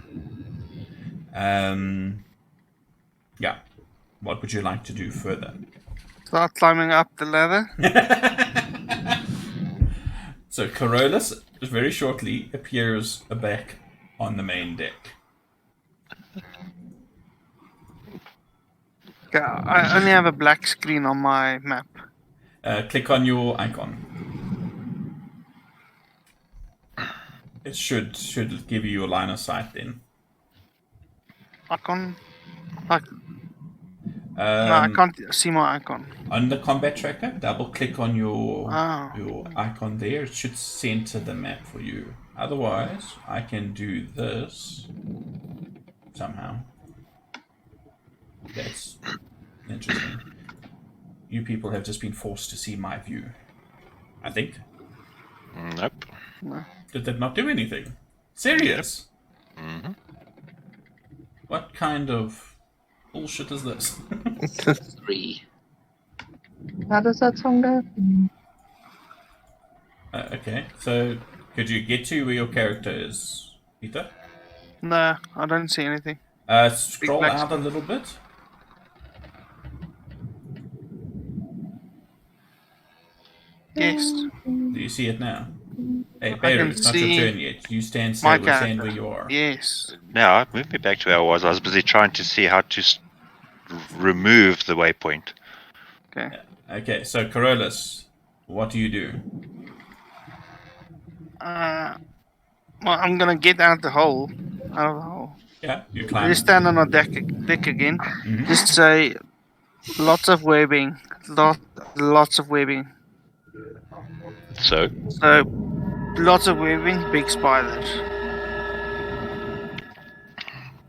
Yeah. What would you like to do further?
Start climbing up the ladder.
So Carolus very shortly appears back on the main deck.
Okay, I only have a black screen on my map.
Click on your icon. It should give you a line of sight then.
Icon? No, I can't see my icon.
On the combat tracker, double click on your
Oh.
icon there. It should center the map for you. Otherwise, I can do this somehow. That's interesting. You people have just been forced to see my view, I think.
Nope.
Did that not do anything? Serious?
Mm-hmm.
What kind of bullshit is this?
3.
How does that song go?
Okay, so could you get to where your character is, Peter?
No, I don't see anything.
Scroll
black
out a little bit.
Yes.
Do you see it now? Hey,
I
Beirut,
can
it's not your
see
turn yet. You stand
my
still, stand
character.
where you are.
Yes.
Now, move me back to where I was. I was busy trying to see how to remove the waypoint.
Okay.
Okay, so Carolus, what do you do?
Well, I'm gonna get out of the hole.
Yeah, you climb.
Just stand on a deck again.
Mhm.
Just say lots of webbing. Lots of webbing.
So,
So lots of webbing, big spiders.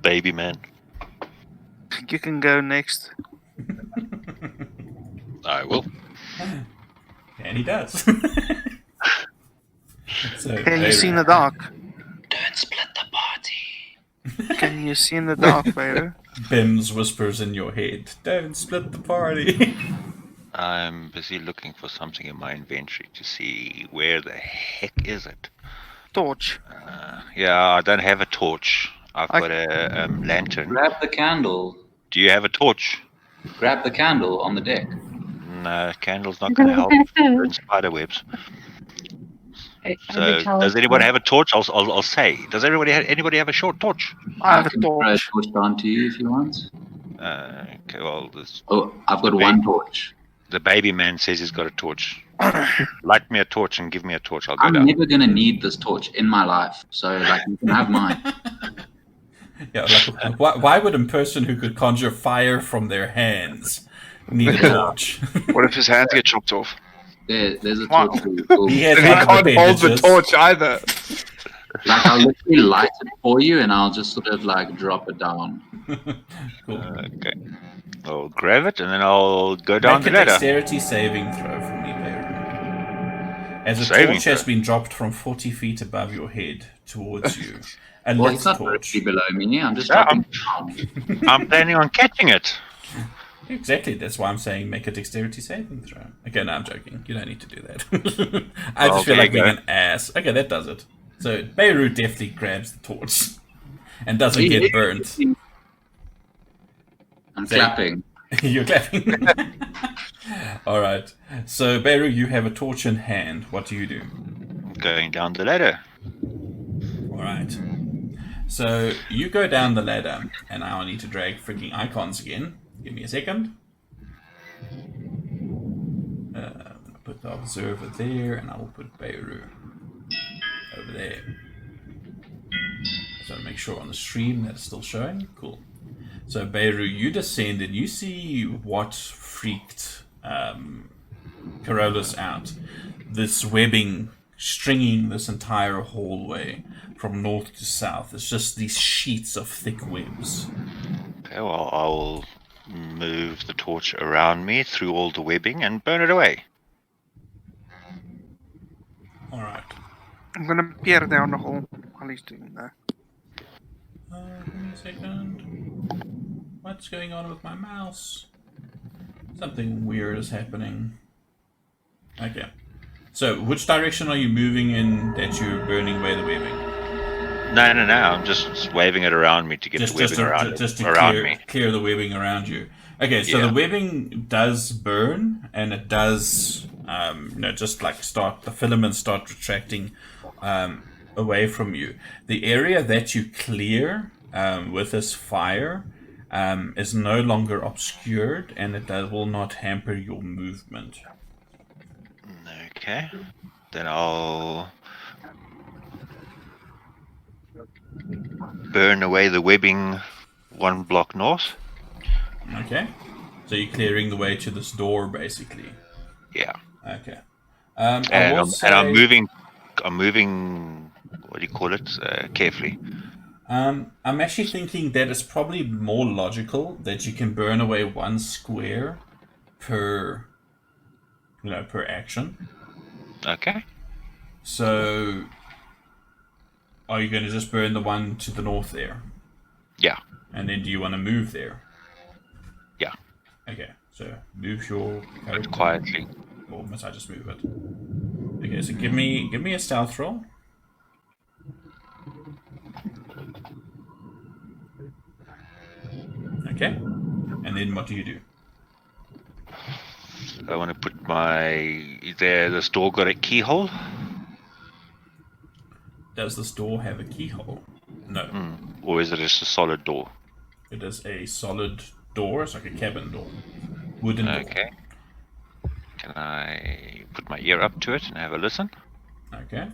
baby man.
You can go next.
I will.
And he does. So,
Can you see in the dark? Don't split the party. Can you see in the dark, Vader?
Bims whispers in your head, "Don't split the party."
I'm busy looking for something in my inventory to see where the heck is it.
Torch.
Yeah, I don't have a torch. I've got a lantern.
Grab the candle.
Do you have a torch?
Grab the candle on the deck.
No, candle's not going to help burn spider webs. So, does anyone have a torch? I'll say. Does anybody have a short torch?
I have a
can throw a
torch.
torch down to you if you want.
Okay, well,
Oh, I've got one torch.
the baby man says he's got a torch. Light me a torch and give me a torch. I'll go
I'm
down.
never gonna need this torch in my life, so like you can have mine.
Yeah, like, why would a person who could conjure fire from their hands need a torch?
What if his hands get chopped off?
There's a torch. For you. Cool.
He has
And he
other
can't hold the
bandages.
torch either.
Like I'll literally light it for you, and I'll just sort of like drop it down.
Cool.
Okay. I'll grab it and then I'll go down
Make
the
a
ladder.
dexterity saving throw for me, Beirut. As a
Saving
torch has
throw?
been dropped from 40 feet above your head towards you. A
Well,
lit
it's not
torch.
directly below me. I'm just
Yeah,
dropping it down.
I'm planning on catching it.
Exactly, that's why I'm saying make a dexterity saving throw. Okay, no, I'm joking. You don't need to do that. I just feel
Okay,
like being
go.
an ass. Okay, that does it. So Beirut definitely grabs the torch and doesn't get burnt.
I'm
Say-
clapping.
You're clapping. Alright. So Beirut, you have a torch in hand. What do you do?
Going down the ladder.
Alright. So you go down the ladder, and now I need to drag freaking icons again. Give me a second. I'm gonna put the observer there, and I will put Beirut over there. So make sure on the stream that's still showing. Cool. So Beirut, you descend and you see what freaked Carolus out. This webbing stringing this entire hallway from north to south. It's just these sheets of thick webs.
Okay, well, I'll move the torch around me through all the webbing and burn it away.
Alright.
I'm gonna peer down the hole while he's doing that.
Give me a second. What's going on with my mouse? Something weird is happening. Okay. So, which direction are you moving in that you're burning away the webbing?
No. I'm just waving it around me to get the webbing around
to
me.
clear the webbing around you. Okay, so
Yeah.
the webbing does burn, and it does, just like the filaments start retracting away from you. The area that you clear with this fire is no longer obscured, and will not hamper your movement.
Okay. Then I'll burn away the webbing 1 block north.
Okay, so you're clearing the way to this door, basically.
Yeah.
Okay.
And I'm moving. What do you call it? Carefully.
I'm actually thinking that it's probably more logical that you can burn away 1 square per action.
Okay.
So, are you going to just burn the one to the north there?
Yeah.
And then do you want to move there?
Yeah.
Okay, so move your character.
But quietly.
Or must I just move it? Okay, so give me a stealth roll. Okay, and then what do you do?
I want to put this door got a keyhole?
Does this door have a keyhole? No.
Or is it just a solid door?
It is a solid door. It's like a cabin door. Wooden door.
Okay. Can I put my ear up to it and have a listen?
Okay.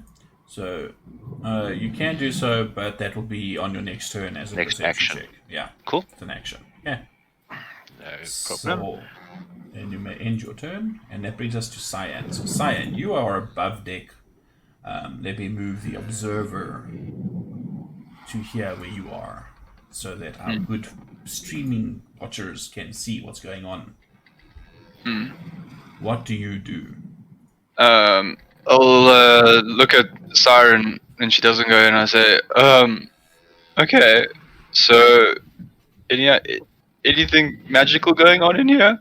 So, you can do so, but that will be on your next turn as a
Next
perception
action.
check. Yeah.
Cool.
It's an action. Yeah.
No problem.
So, and you may end your turn, and that brings us to Cyan. So, Cyan, you are above deck. Let me move the observer to here where you are, so that our good streaming watchers can see what's going on. What do you do?
I'll look at Siren and she doesn't go, and I say, okay, so anything magical going on in here?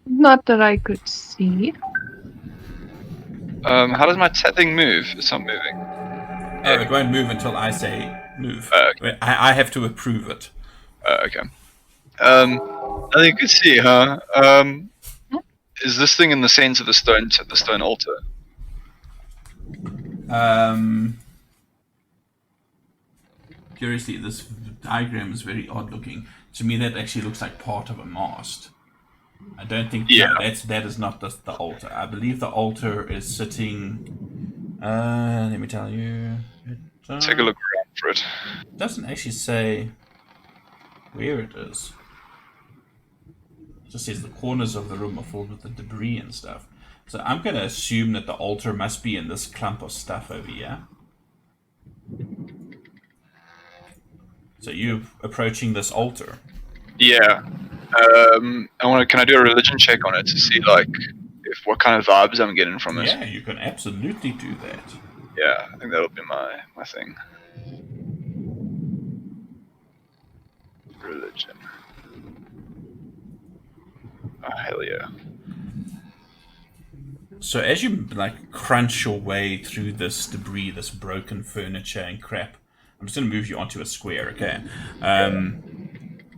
Not that I could see.
How does my thing move? It's not moving.
Oh, it won't move until I say move.
Okay.
I have to approve it.
Okay. Nothing you can see, huh? Is this thing in the center of the stone altar?
Curiously, this diagram is very odd looking. To me, that actually looks like part of a mast. I don't think that is not the altar. I believe the altar is sitting. Let me tell you.
Take a look around for it.
It doesn't actually say where it is. It just says the corners of the room are filled with the debris and stuff. So I'm going to assume that the altar must be in this clump of stuff over here. So you're approaching this altar.
Yeah. Can I do a religion check on it to see what kind of vibes I'm getting from it?
Yeah, you can absolutely do that.
Yeah, I think that'll be my thing. Religion. Oh, hell yeah.
So as you crunch your way through this debris, this broken furniture and crap, I'm just going to move you onto a square, okay?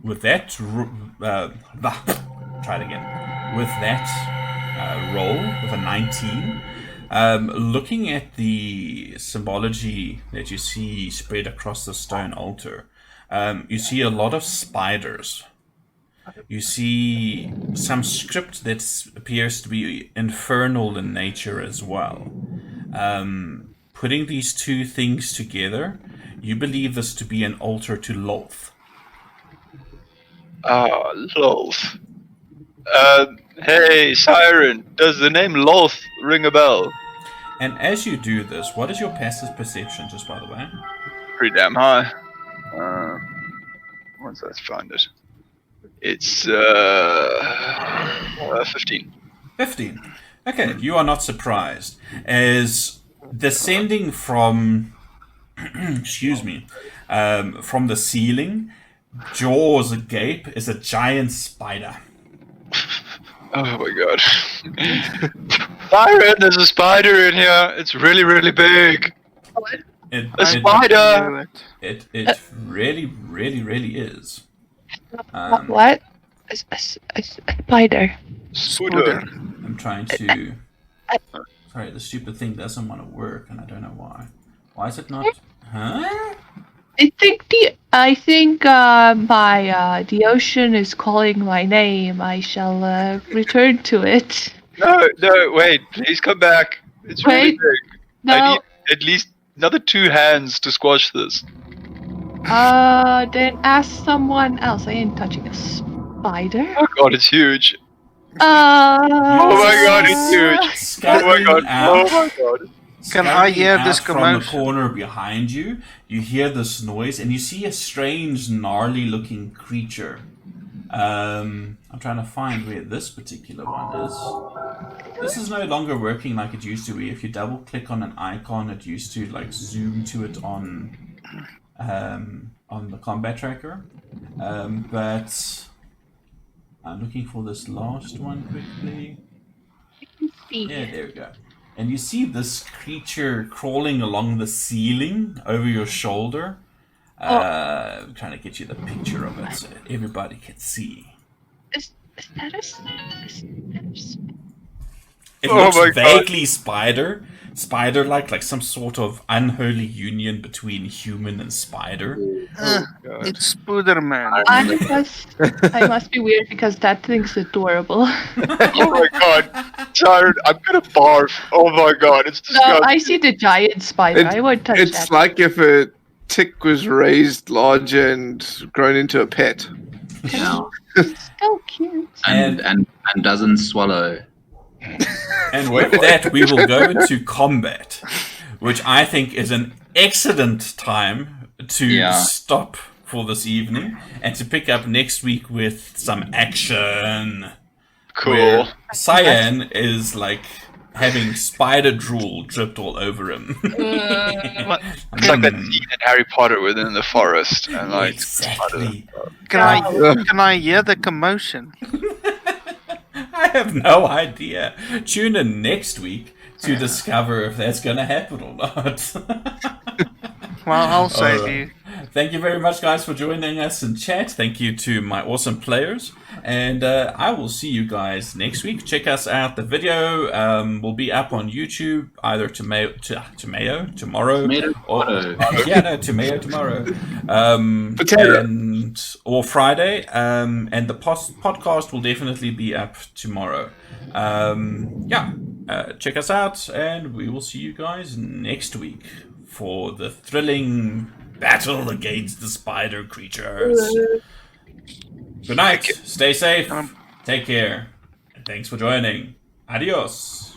With that, try it again. With that roll, with a 19, looking at the symbology that you see spread across the stone altar, you see a lot of spiders. You see some script that appears to be infernal in nature as well. Putting these two things together, you believe this to be an altar to Loth.
Ah, Loth. Hey, Siren, does the name Loth ring a bell?
And as you do this, what is your passive perception, just by the way?
Pretty damn high. Once I find it. It's 15.
15. Okay, you are not surprised. As descending from, from the ceiling, jaws agape, is a giant spider.
Oh my god. Siren, there's a spider in here. It's really, really big. A spider!
It really, really, really is.
What? A spider.
Spooder.
I'm trying to. Sorry, the stupid thing doesn't want to work, and I don't know why. Why is it not? Huh?
I think the ocean is calling my name. I shall return to it.
No, wait, please come back. It's really
Wait,
big.
No.
I need at least another 2 hands to squash this.
Then ask someone else. I ain't touching a spider.
Oh god, it's huge.
Uh.
Oh my god, it's huge. Oh my god, oh my god.
Can I hear
Scurrying
this
out from the
commotion?
corner behind you, you hear this noise, and you see a strange, gnarly-looking creature. I'm trying to find where this particular one is. This is no longer working like it used to be. If you double-click on an icon, it used to like zoom to it on the combat tracker. But I'm looking for this last one quickly. Yeah, there we go. And you see this creature crawling along the ceiling over your shoulder. I'm trying to get you the picture of it so everybody can see.
Is that
It
Oh
looks
my God.
vaguely spider-like some sort of unholy union between human and spider.
God.
It's Spooderman.
I must be weird because that thing's adorable.
Oh my god, Jared, I'm gonna barf. Oh my god, it's
No,
disgusting.
I see the giant spider. I won't touch
It's
that.
like if a tick was raised larger and grown into a pet.
Yeah.
So cute.
And doesn't swallow.
And with that, we will go into combat, which I think is an excellent time to
Yeah.
stop for this evening and to pick up next week with some action.
Cool.
Where Cyan is like having spider drool dripped all over him.
It's like that scene in Harry Potter within the forest, and like
Exactly.
Can I hear the commotion?
I have no idea. Tune in next week to discover if that's going to happen or not.
Well, I'll save
Alright.
you.
Thank you very much, guys, for joining us in chat. Thank you to my awesome players. And I will see you guys next week. Check us out. The video will be up on YouTube either tomorrow.
Tomato,
Or,
tomato.
yeah, no, tomorrow.
Potato.
Or Friday. And the podcast will definitely be up tomorrow. Check us out, and we will see you guys next week for the thrilling battle against the spider creatures. Good night. Stay safe. Take care. And thanks for joining. Adios.